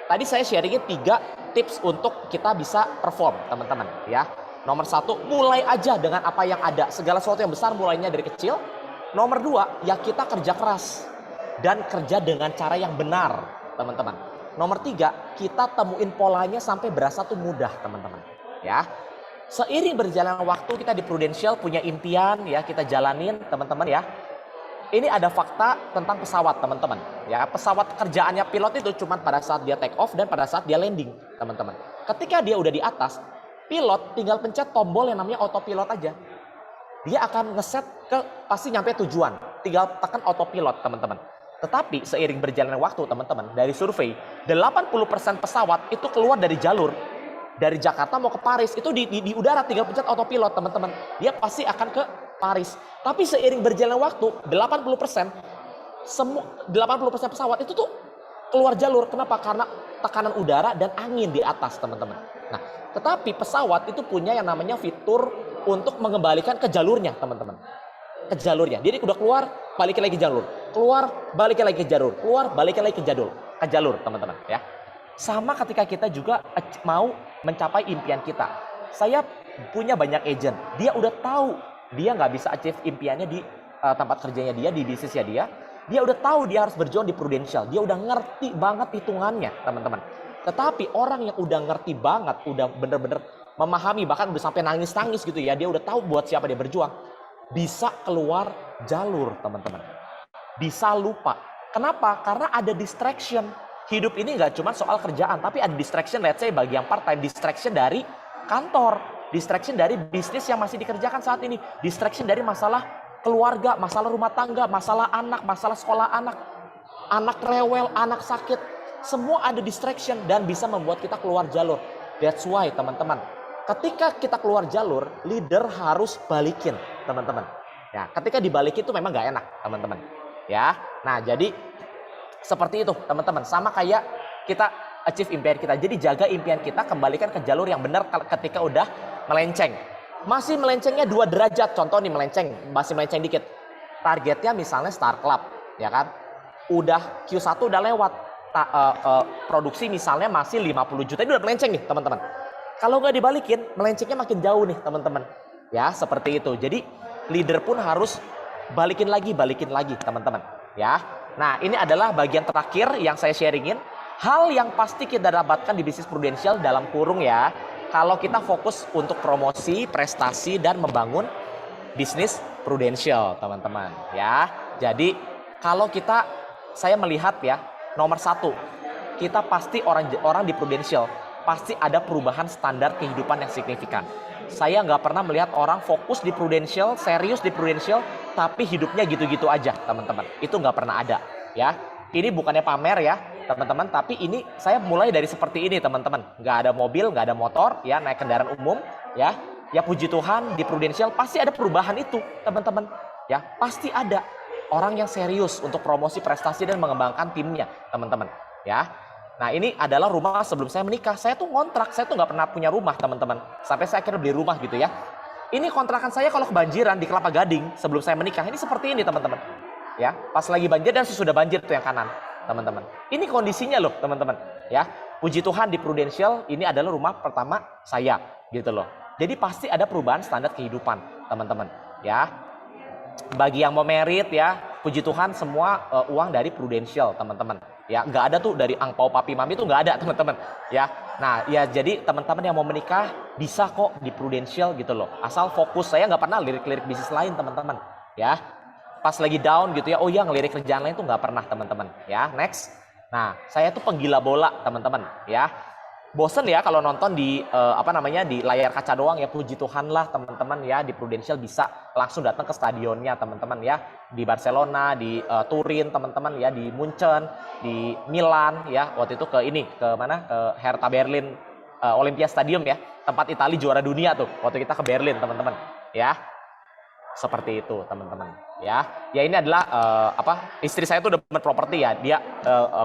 Tadi saya sharingin 3 tips untuk kita bisa perform, teman-teman. Ya, nomor 1, mulai aja dengan apa yang ada. Segala sesuatu yang besar mulainya dari kecil. Nomor 2, ya kita kerja keras dan kerja dengan cara yang benar, teman-teman. Nomor 3, kita temuin polanya sampai berasa tuh mudah, teman-teman. Ya, seiring berjalan waktu kita di Prudential punya impian, ya kita jalanin, teman-teman ya. Ini ada fakta tentang pesawat, teman-teman. Ya, pesawat kerjaannya pilot itu cuma pada saat dia take off dan pada saat dia landing, teman-teman. Ketika dia udah di atas, pilot tinggal pencet tombol yang namanya autopilot aja. Dia akan ngeset pasti nyampe tujuan. Tinggal tekan autopilot, teman-teman. Tetapi seiring berjalannya waktu, teman-teman, dari survei, 80% pesawat itu keluar dari jalur. Dari Jakarta mau ke Paris, itu di udara tinggal pencet autopilot, teman-teman. Dia pasti akan ke Paris. Tapi seiring berjalan waktu, 80% pesawat itu tuh keluar jalur. Kenapa? Karena tekanan udara dan angin di atas, teman-teman. Nah, tetapi pesawat itu punya yang namanya fitur untuk mengembalikan ke jalurnya, teman-teman. Ke jalurnya. Jadi udah keluar, balik lagi ke jalur. Keluar, balik lagi ke jalur. Keluar, balik lagi ke jalur. Ke jalur, teman-teman, ya. Sama ketika kita juga mau mencapai impian kita. Saya punya banyak agent. Dia udah tahu dia nggak bisa achieve impiannya di tempat kerjanya dia, di bisnisnya dia. Dia udah tahu dia harus berjuang di Prudential. Dia udah ngerti banget hitungannya, teman-teman. Tetapi orang yang udah ngerti banget, udah bener-bener memahami, bahkan udah sampai nangis-nangis gitu ya, dia udah tahu buat siapa dia berjuang, bisa keluar jalur, teman-teman. Bisa lupa. Kenapa? Karena ada distraction. Hidup ini nggak cuma soal kerjaan, tapi ada distraction, let's say bagi yang part-time, distraction dari kantor, distraction dari bisnis yang masih dikerjakan saat ini, distraction dari masalah keluarga, masalah rumah tangga, masalah anak, masalah sekolah anak, anak rewel, anak sakit, semua ada distraction dan bisa membuat kita keluar jalur. That's why, teman-teman, ketika kita keluar jalur, leader harus balikin, teman-teman. Ya, ketika dibalikin itu memang nggak enak, teman-teman. Ya, nah jadi seperti itu, teman-teman. Sama kayak kita achieve impian kita. Jadi jaga impian kita, kembalikan ke jalur yang benar ketika udah melenceng. Masih melencengnya 2 derajat, contoh nih masih melenceng dikit. Targetnya misalnya Star Club, ya kan? Udah Q1 udah lewat, produksi misalnya masih 50 juta, itu udah melenceng nih teman-teman. Kalau nggak dibalikin, melencengnya makin jauh nih teman-teman. Ya seperti itu. Jadi leader pun harus balikin lagi teman-teman. Ya. Nah ini adalah bagian terakhir yang saya sharingin. Hal yang pasti kita dapatkan di bisnis Prudential dalam kurung ya. Kalau kita fokus untuk promosi, prestasi, dan membangun bisnis Prudential, teman-teman. Ya, jadi kalau saya melihat ya, nomor 1, kita pasti orang di Prudential pasti ada perubahan standar kehidupan yang signifikan. Saya nggak pernah melihat orang fokus di Prudential, serius di Prudential, tapi hidupnya gitu-gitu aja, teman-teman. Itu nggak pernah ada, ya. Ini bukannya pamer ya, teman-teman, tapi ini saya mulai dari seperti ini, teman-teman. Nggak ada mobil, nggak ada motor, ya, naik kendaraan umum, ya. Ya puji Tuhan di Prudential pasti ada perubahan itu, teman-teman. Ya, pasti ada orang yang serius untuk promosi prestasi dan mengembangkan timnya, teman-teman. Ya. Nah, ini adalah rumah sebelum saya menikah. Saya tuh ngontrak, saya tuh nggak pernah punya rumah, teman-teman. Sampai saya akhirnya beli rumah gitu ya. Ini kontrakan saya kalau kebanjiran di Kelapa Gading sebelum saya menikah. Ini seperti ini, teman-teman. Ya, pas lagi banjir dan sesudah banjir tuh yang kanan, teman-teman. Ini kondisinya loh, teman-teman. Ya, puji Tuhan di Prudential ini adalah rumah pertama saya, gitu loh. Jadi pasti ada perubahan standar kehidupan, teman-teman. Ya, bagi yang mau merit ya, puji Tuhan semua uang dari Prudential, teman-teman. Ya, nggak ada tuh dari angpau papi mami tuh nggak ada, teman-teman. Ya, nah ya jadi teman-teman yang mau menikah bisa kok di Prudential gitu loh. Asal fokus, saya nggak pernah lirik-lirik bisnis lain, teman-teman. Ya. Pas lagi down gitu ya, oh ya ngelirik kerjaan lain tuh nggak pernah, teman-teman. Ya, next. Nah, saya tuh penggila bola, teman-teman. Ya, bosen ya kalau nonton di di layar kaca doang ya. Puji Tuhan lah, teman-teman ya, di Prudential bisa langsung datang ke stadionnya, teman-teman ya. Di Barcelona, di Turin, teman-teman ya, di Munchen, di Milan ya. Waktu itu ke mana? Ke Hertha Berlin Olympia Stadium ya. Tempat Italia juara dunia tuh. Waktu kita ke Berlin, teman-teman. Ya. Seperti itu, teman-teman. Ya ini adalah istri saya tuh udah properti ya, dia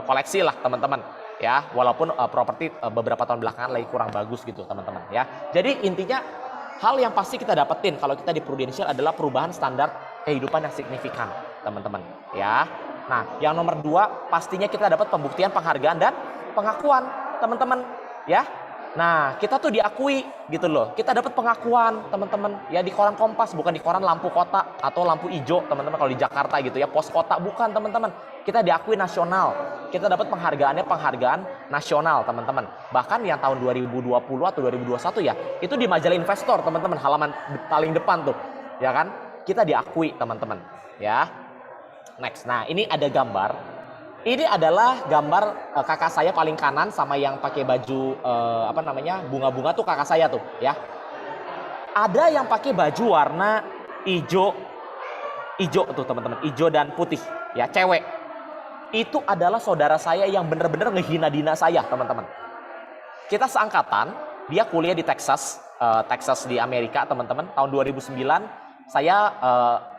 koleksi lah, teman-teman. Ya, walaupun properti beberapa tahun belakangan lagi kurang bagus gitu, teman-teman. Ya, jadi intinya hal yang pasti kita dapetin kalau kita di Prudential adalah perubahan standar kehidupan yang signifikan, teman-teman. Ya, nah yang nomor 2 pastinya kita dapat pembuktian, penghargaan dan pengakuan, teman-teman. Ya. Nah, kita tuh diakui gitu loh. Kita dapat pengakuan, teman-teman. Ya di koran Kompas, bukan di koran lampu kota atau lampu hijau, teman-teman. Kalau di Jakarta gitu ya, pos kota, bukan, teman-teman. Kita diakui nasional. Kita dapat penghargaan nasional, teman-teman. Bahkan yang tahun 2020 atau 2021 ya, itu di majalah Investor, teman-teman, halaman paling depan tuh. Ya kan? Kita diakui, teman-teman. Ya. Next. Nah, ini ada gambar. Ini adalah gambar kakak saya paling kanan sama yang pakai baju bunga-bunga tuh kakak saya tuh ya. Ada yang pakai baju warna hijau tuh, teman-teman, hijau dan putih ya, cewek. Itu adalah saudara saya yang bener-bener ngehina-dina saya, teman-teman. Kita seangkatan, dia kuliah di Texas di Amerika, teman-teman. Tahun 2009 saya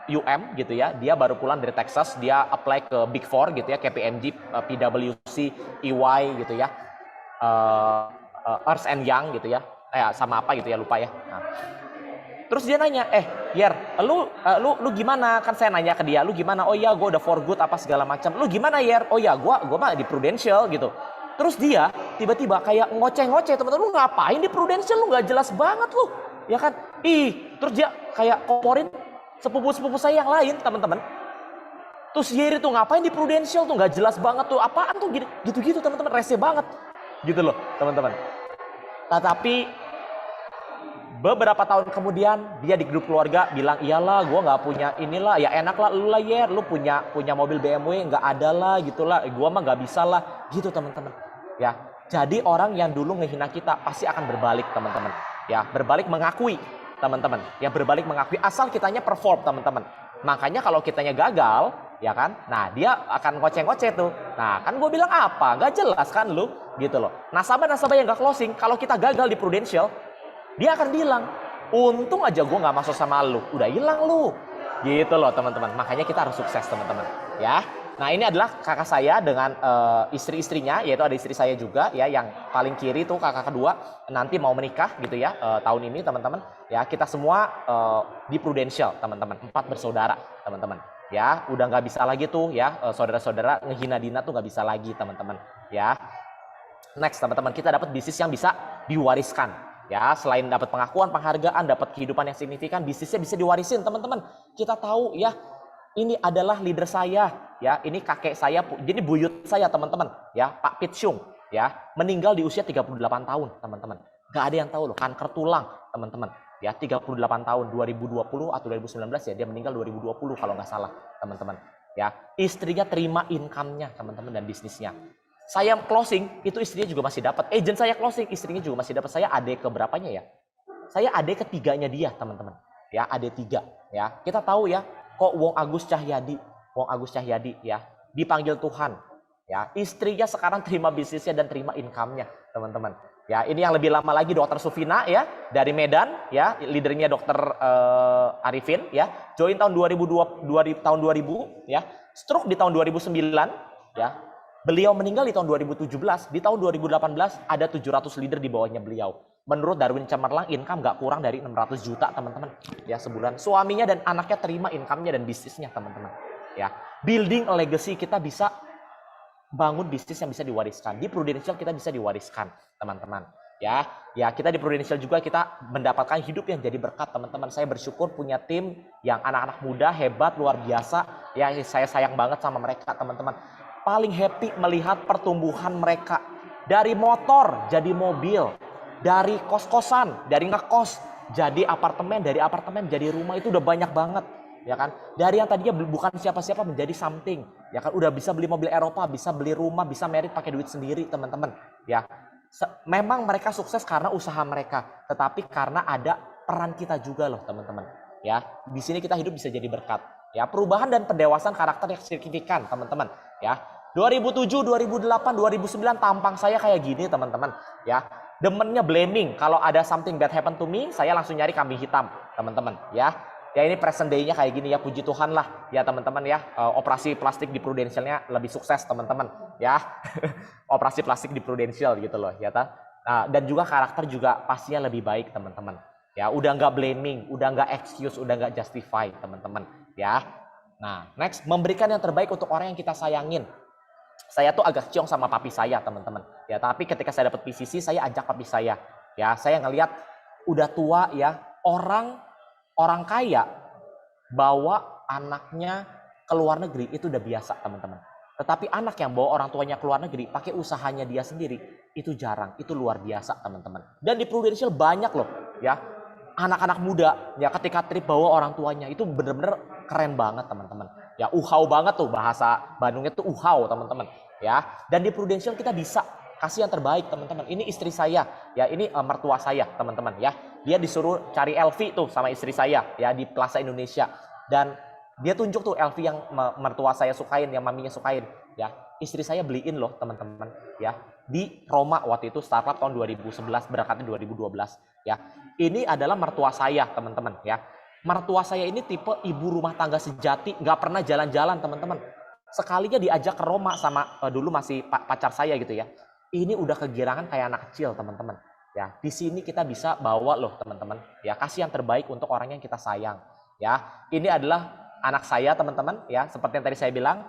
UM gitu ya, dia baru pulang dari Texas, dia apply ke Big Four gitu ya, KPMG, PwC, EY gitu ya, Ernst & Young gitu ya, sama apa gitu ya, lupa ya. Nah. Terus dia nanya, Yer, lu gimana? Kan saya nanya ke dia, lu gimana? Oh iya, gue udah for good apa segala macam. Lu gimana Yer? Oh ya, gue mah di Prudential gitu. Terus dia tiba-tiba kayak ngoceh-ngoceh, teman-teman, lu ngapain di Prudential? Lu nggak jelas banget lu. Ya kan? Terus dia kayak komporin sepupu-sepupu saya yang lain, teman-teman. Terus Yeri tuh ngapain di Prudential tuh, nggak jelas banget tuh, apaan tuh gitu-gitu teman-teman, rese banget gitu loh teman-teman. Tetapi beberapa tahun kemudian dia di grup keluarga bilang, iyalah gue nggak punya inilah, ya enak lah lu lah Yer, lu punya mobil BMW, nggak ada lah gitulah, gue mah nggak bisa lah gitu teman-teman. Ya, jadi orang yang dulu ngehina kita pasti akan berbalik teman-teman. Ya, berbalik mengakui teman-teman. Ya, berbalik mengakui asal kitanya perform teman-teman. Makanya kalau kitanya gagal, ya kan? Nah, dia akan ngoceh-ngoceh tuh. Nah, kan gue bilang apa? Gak jelas kan lu? Gitu loh. Nasabah-nasabah yang gak closing, kalau kita gagal di Prudential, dia akan bilang, untung aja gue gak masuk sama lu. Udah hilang lu. Gitu loh teman-teman. Makanya kita harus sukses teman-teman. Ya. Nah, ini adalah kakak saya dengan istri-istrinya, yaitu ada istri saya juga ya, yang paling kiri tuh kakak kedua nanti mau menikah gitu ya tahun ini teman-teman. Ya, kita semua di Prudential teman-teman, 4 bersaudara teman-teman. Ya, udah nggak bisa lagi tuh ya saudara-saudara ngehina Dina tuh nggak bisa lagi teman-teman. Ya, next teman-teman, kita dapat bisnis yang bisa diwariskan. Ya, selain dapat pengakuan, penghargaan, dapat kehidupan yang signifikan, bisnisnya bisa diwarisin teman-teman. Kita tahu ya, ini adalah leader saya, ya. Ini kakek saya, jadi buyut saya teman-teman, ya, Pak Pit Chung, ya, meninggal di usia 38 tahun, teman-teman. Gak ada yang tahu loh, kanker tulang, teman-teman. Ya, 38 tahun, 2020 atau 2019 ya, dia meninggal 2020 kalau nggak salah, teman-teman. Ya, istrinya terima income-nya, teman-teman, dan bisnisnya. Saya closing, itu istrinya juga masih dapat. Agent saya closing, istrinya juga masih dapat. Saya adik keberapanya ya? Saya adik ketiganya dia, teman-teman. Ya, adik 3, ya. Kita tahu ya, kok Wong Agus Cahyadi ya dipanggil Tuhan ya, istrinya sekarang terima bisnisnya dan terima income-nya teman-teman ya. Ini yang lebih lama lagi Dokter Sufina ya dari Medan ya, leadernya Dokter Arifin ya, join tahun 2000 ya, stroke di tahun 2009 ya, beliau meninggal di tahun 2017. Di tahun 2018 ada 700 leader di bawahnya beliau. Menurut Darwin Cemerlang, income nggak kurang dari 600 juta teman-teman ya sebulan. Suaminya dan anaknya terima income-nya dan bisnisnya teman-teman ya. Building a legacy, kita bisa bangun bisnis yang bisa diwariskan. Di Prudential kita bisa diwariskan teman-teman ya. Ya, kita di Prudential juga kita mendapatkan hidup yang jadi berkat teman-teman. Saya bersyukur punya tim yang anak-anak muda hebat luar biasa ya. Saya sayang banget sama mereka teman-teman. Paling happy melihat pertumbuhan mereka dari motor jadi mobil, dari kos-kosan, dari ngekos jadi apartemen, dari apartemen jadi rumah. Itu udah banyak banget ya kan. Dari yang tadinya bukan siapa-siapa menjadi something ya kan, udah bisa beli mobil Eropa, bisa beli rumah, bisa merit pakai duit sendiri teman-teman ya. Memang mereka sukses karena usaha mereka, tetapi karena ada peran kita juga loh teman-teman ya. Di sini kita hidup bisa jadi berkat ya. Perubahan dan pendewasaan karakter yang signifikan teman-teman ya. 2007, 2008, 2009 tampang saya kayak gini teman-teman ya. Demennya blaming, kalau ada something bad happen to me, saya langsung nyari kambing hitam teman-teman ya. Ya, ini present day-nya kayak gini ya, puji Tuhan lah ya teman-teman ya. Operasi plastik di Prudential-nya lebih sukses teman-teman ya. Operasi plastik di Prudential gitu loh ya. Nah, dan juga karakter juga pastinya lebih baik teman-teman ya. Udah nggak blaming, udah nggak excuse, udah nggak justify teman-teman ya. Nah, next, memberikan yang terbaik untuk orang yang kita sayangin. Saya tuh agak ciong sama papi saya teman-teman ya, tapi ketika saya dapat PCC saya ajak papi saya ya. Saya ngelihat udah tua ya, orang kaya bawa anaknya ke luar negeri itu udah biasa teman-teman. Tetapi anak yang bawa orang tuanya ke luar negeri pakai usahanya dia sendiri itu jarang, itu luar biasa teman-teman. Dan di Prudential banyak loh ya anak-anak muda ya, ketika trip bawa orang tuanya itu bener-bener keren banget teman-teman ya. Uhau banget tuh, bahasa Bandungnya tuh uhau teman-teman ya. Dan di Prudential kita bisa kasih yang terbaik teman-teman. Ini istri saya ya, ini mertua saya teman-teman ya. Dia disuruh cari LV tuh sama istri saya ya di Plaza Indonesia, dan dia tunjuk tuh LV yang mertua saya sukain, yang maminya sukain ya. Istri saya beliin loh teman-teman ya, di Roma waktu itu, startup tahun 2011, berangkatnya 2012 ya. Ini adalah mertua saya teman-teman ya. Mertua saya ini tipe ibu rumah tangga sejati, nggak pernah jalan-jalan teman-teman. Sekalinya diajak ke Roma sama dulu masih pacar saya gitu ya. Ini udah kegirangan kayak anak kecil teman-teman ya. Di sini kita bisa bawa loh teman-teman ya, kasih yang terbaik untuk orang yang kita sayang ya. Ini adalah anak saya teman-teman ya. Seperti yang tadi saya bilang,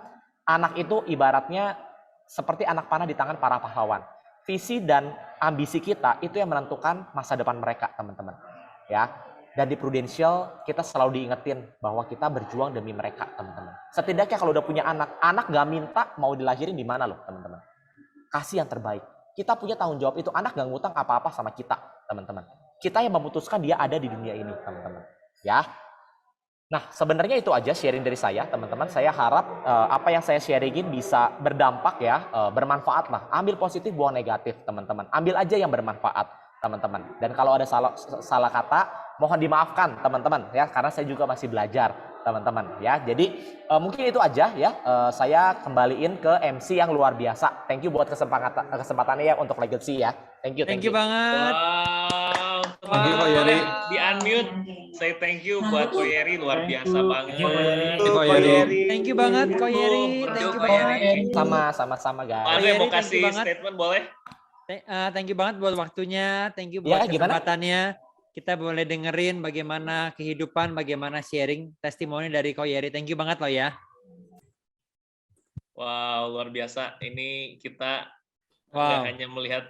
anak itu ibaratnya seperti anak panah di tangan para pahlawan. Visi dan ambisi kita itu yang menentukan masa depan mereka teman-teman ya. Dan di Prudential kita selalu diingetin bahwa kita berjuang demi mereka, teman-teman. Setidaknya kalau udah punya anak, anak gak minta mau dilahirin di mana loh, teman-teman. Kasih yang terbaik. Kita punya tanggung jawab itu. Anak gak ngutang apa-apa sama kita, teman-teman. Kita yang memutuskan dia ada di dunia ini, teman-teman. Ya. Nah, sebenarnya itu aja sharing dari saya, teman-teman. Saya harap apa yang saya sharingin bisa berdampak ya, bermanfaat lah. Ambil positif, buang negatif, teman-teman. Ambil aja yang bermanfaat, teman-teman. Dan kalau ada salah kata, mohon dimaafkan, teman-teman ya, karena saya juga masih belajar, teman-teman ya. Jadi mungkin itu aja ya. Saya kembaliin ke MC yang luar biasa. Thank you buat kesempatannya ya untuk Legacy ya. Thank you. Thank you banget. Wow. Thank you, Ko Yeri. Boleh di unmute. Say thank you buat Ko Yeri, luar biasa banget. Thank you banget Ko Yeri. Thank you banget. Sama guys. Ada yang mau kasih statement boleh? Thank you banget buat waktunya. Thank you Ya, buat gimana? kesempatannya. Kita boleh dengerin bagaimana kehidupan, bagaimana sharing testimoni dari Ko Yeri. Thank you banget loh ya. Wow, luar biasa. Ini kita nggak Wow. hanya melihat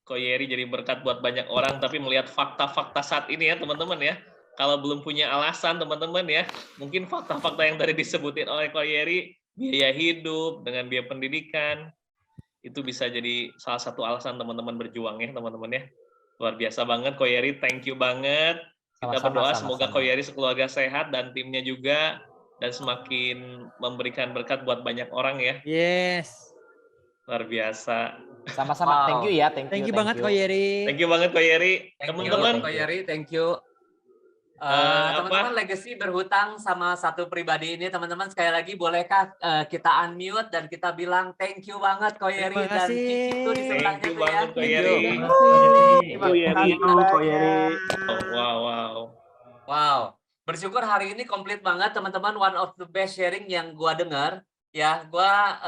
Ko Yeri jadi berkat buat banyak orang, tapi melihat fakta-fakta saat ini ya teman-teman ya. Kalau belum punya alasan teman-teman ya, mungkin fakta-fakta yang tadi disebutin oleh Ko Yeri, biaya hidup dengan biaya pendidikan, itu bisa jadi salah satu alasan teman-teman berjuang ya teman-teman ya. Luar biasa banget Ko Yeri, thank you banget. Kita berdoa semoga Ko Yeri sekeluarga sehat dan timnya juga, dan semakin memberikan berkat buat banyak orang ya. Yes. Luar biasa. Sama-sama. Wow. Thank you ya. Thank you banget Ko Yeri. Thank you banget Ko Yeri. Thank you, Teman-teman, Ko Yeri, thank you. Teman-teman, Legacy berhutang sama satu pribadi ini, teman-teman sekali lagi bolehkah kita unmute dan kita bilang thank you banget Ko Yeri Terima dan kasih. itu di sebelahnya thank you tuh ya. banget Ko Yeri. Terima kasih. Wow. Wow, bersyukur hari ini komplit banget teman-teman. One of the best sharing yang gua dengar ya. Gua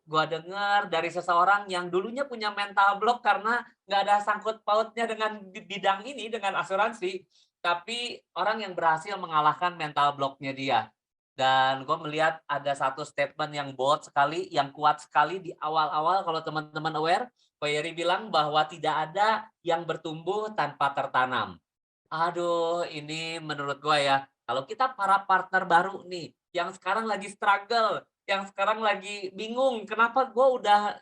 gua dengar dari seseorang yang dulunya punya mental block karena nggak ada sangkut pautnya dengan bidang ini, dengan asuransi. Tapi orang yang berhasil mengalahkan mental blocknya dia. Dan gue melihat ada satu statement yang bold sekali, yang kuat sekali di awal-awal. Kalau teman-teman aware, Ko Yeri bilang bahwa tidak ada yang bertumbuh tanpa tertanam. Aduh, ini menurut gue ya, kalau kita para partner baru nih, yang sekarang lagi struggle, yang sekarang lagi bingung, kenapa gue udah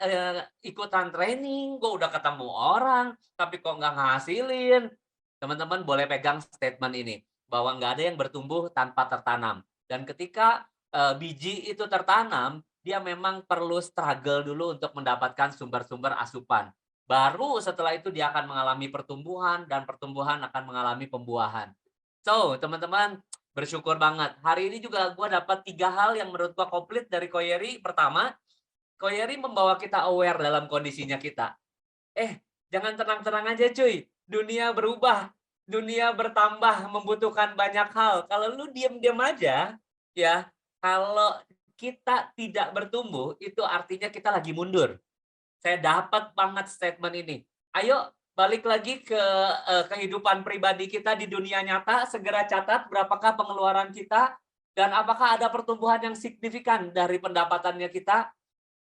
ikutan training, gue udah ketemu orang, tapi kok nggak ngasilin. Teman-teman boleh pegang statement ini, bahwa nggak ada yang bertumbuh tanpa tertanam. Dan ketika biji itu tertanam, dia memang perlu struggle dulu untuk mendapatkan sumber-sumber asupan. Baru setelah itu dia akan mengalami pertumbuhan, dan pertumbuhan akan mengalami pembuahan. So, teman-teman, bersyukur banget. Hari ini juga gue dapat 3 hal yang menurut gue komplit dari Ko Yeri. Pertama, Ko Yeri membawa kita aware dalam kondisinya kita. Jangan tenang-tenang aja cuy. Dunia berubah, dunia bertambah, membutuhkan banyak hal. Kalau lu diam-diam aja, ya, kalau kita tidak bertumbuh, itu artinya kita lagi mundur. Saya dapat banget statement ini. Ayo balik lagi ke kehidupan pribadi kita di dunia nyata, segera catat berapakah pengeluaran kita, dan apakah ada pertumbuhan yang signifikan dari pendapatannya kita.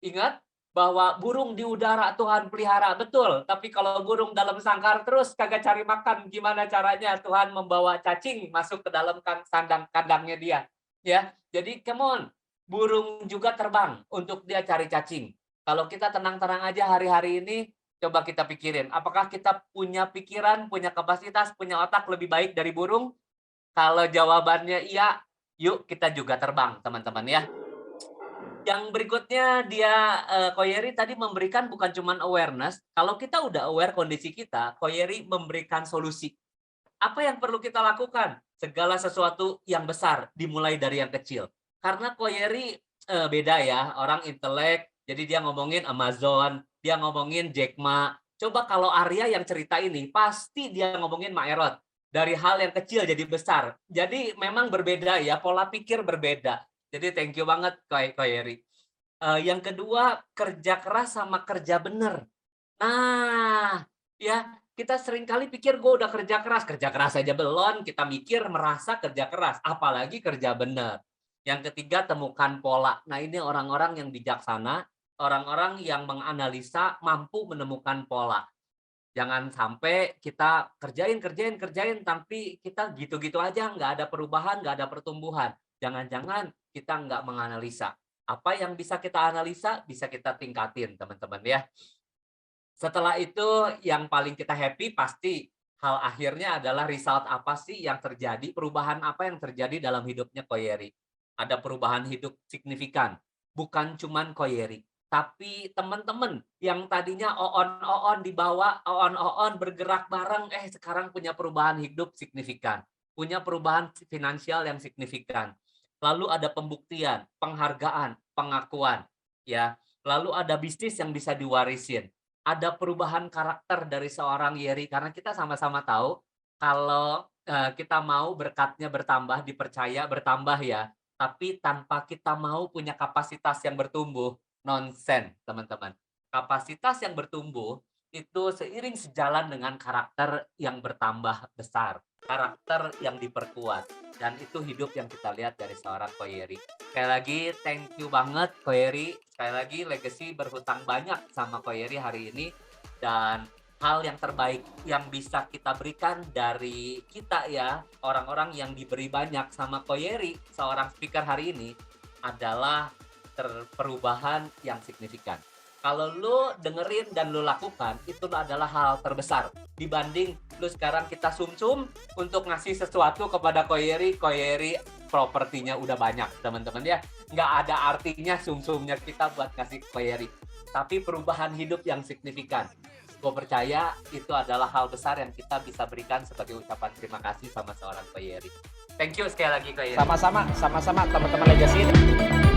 Ingat, bahwa burung di udara Tuhan pelihara, betul. Tapi kalau burung dalam sangkar terus kagak cari makan, gimana caranya Tuhan membawa cacing masuk ke dalam kandangnya dia? Ya, jadi come on, burung juga terbang untuk dia cari cacing. Kalau kita tenang-tenang aja hari-hari ini, coba kita pikirin, apakah kita punya pikiran, punya kapasitas, punya otak lebih baik dari burung? Kalau jawabannya iya, yuk kita juga terbang, teman-teman ya. Yang berikutnya Ko Yeri tadi memberikan bukan cuma awareness. Kalau kita udah aware kondisi kita, Ko Yeri memberikan solusi. Apa yang perlu kita lakukan? Segala sesuatu yang besar dimulai dari yang kecil. Karena Ko Yeri beda ya, orang intelek. Jadi dia ngomongin Amazon, dia ngomongin Jack Ma. Coba kalau Arya yang cerita ini, pasti dia ngomongin Maerot. Dari hal yang kecil jadi besar. Jadi memang berbeda ya, pola pikir berbeda. Jadi thank you banget Ko Yeri. Yang kedua, kerja keras sama kerja benar. Nah, ya kita seringkali pikir gue udah kerja keras aja belum, kita mikir merasa kerja keras, apalagi kerja benar. Yang ketiga, temukan pola. Nah, ini orang-orang yang bijaksana, orang-orang yang menganalisa, mampu menemukan pola. Jangan sampai kita kerjain, tapi kita gitu-gitu aja, nggak ada perubahan, nggak ada pertumbuhan. Jangan-jangan kita nggak menganalisa. Apa yang bisa kita analisa, bisa kita tingkatin, teman-teman ya. Setelah itu, yang paling kita happy pasti hal akhirnya adalah result apa sih yang terjadi, perubahan apa yang terjadi dalam hidupnya Koyeri. Ada perubahan hidup signifikan. Bukan cuman Koyeri, tapi teman-teman yang tadinya oon dibawa, oon bergerak bareng, sekarang punya perubahan hidup signifikan, punya perubahan finansial yang signifikan. Lalu ada pembuktian, penghargaan, pengakuan, ya. Lalu ada bisnis yang bisa diwarisin. Ada perubahan karakter dari seorang Yeri, karena kita sama-sama tahu kalau kita mau berkatnya bertambah, dipercaya bertambah ya, tapi tanpa kita mau punya kapasitas yang bertumbuh, nonsen, teman-teman. Kapasitas yang bertumbuh itu seiring sejalan dengan karakter yang bertambah besar, karakter yang diperkuat, dan itu hidup yang kita lihat dari seorang Koyeri. Sekali lagi, thank you banget Koyeri. Sekali lagi, Legacy berhutang banyak sama Koyeri hari ini, dan hal yang terbaik yang bisa kita berikan dari kita ya, orang-orang yang diberi banyak sama Koyeri, seorang speaker hari ini, adalah perubahan yang signifikan. Kalau lu dengerin dan lu lakukan, itu adalah hal terbesar. Dibanding lu sekarang kita sum-sum untuk ngasih sesuatu kepada Koyeri propertinya udah banyak, teman-teman ya. Nggak ada artinya sum-sumnya kita buat ngasih Koyeri. Tapi perubahan hidup yang signifikan. Gue percaya itu adalah hal besar yang kita bisa berikan sebagai ucapan terima kasih sama seorang Koyeri. Thank you sekali lagi Koyeri. Sama-sama teman-teman Legacy.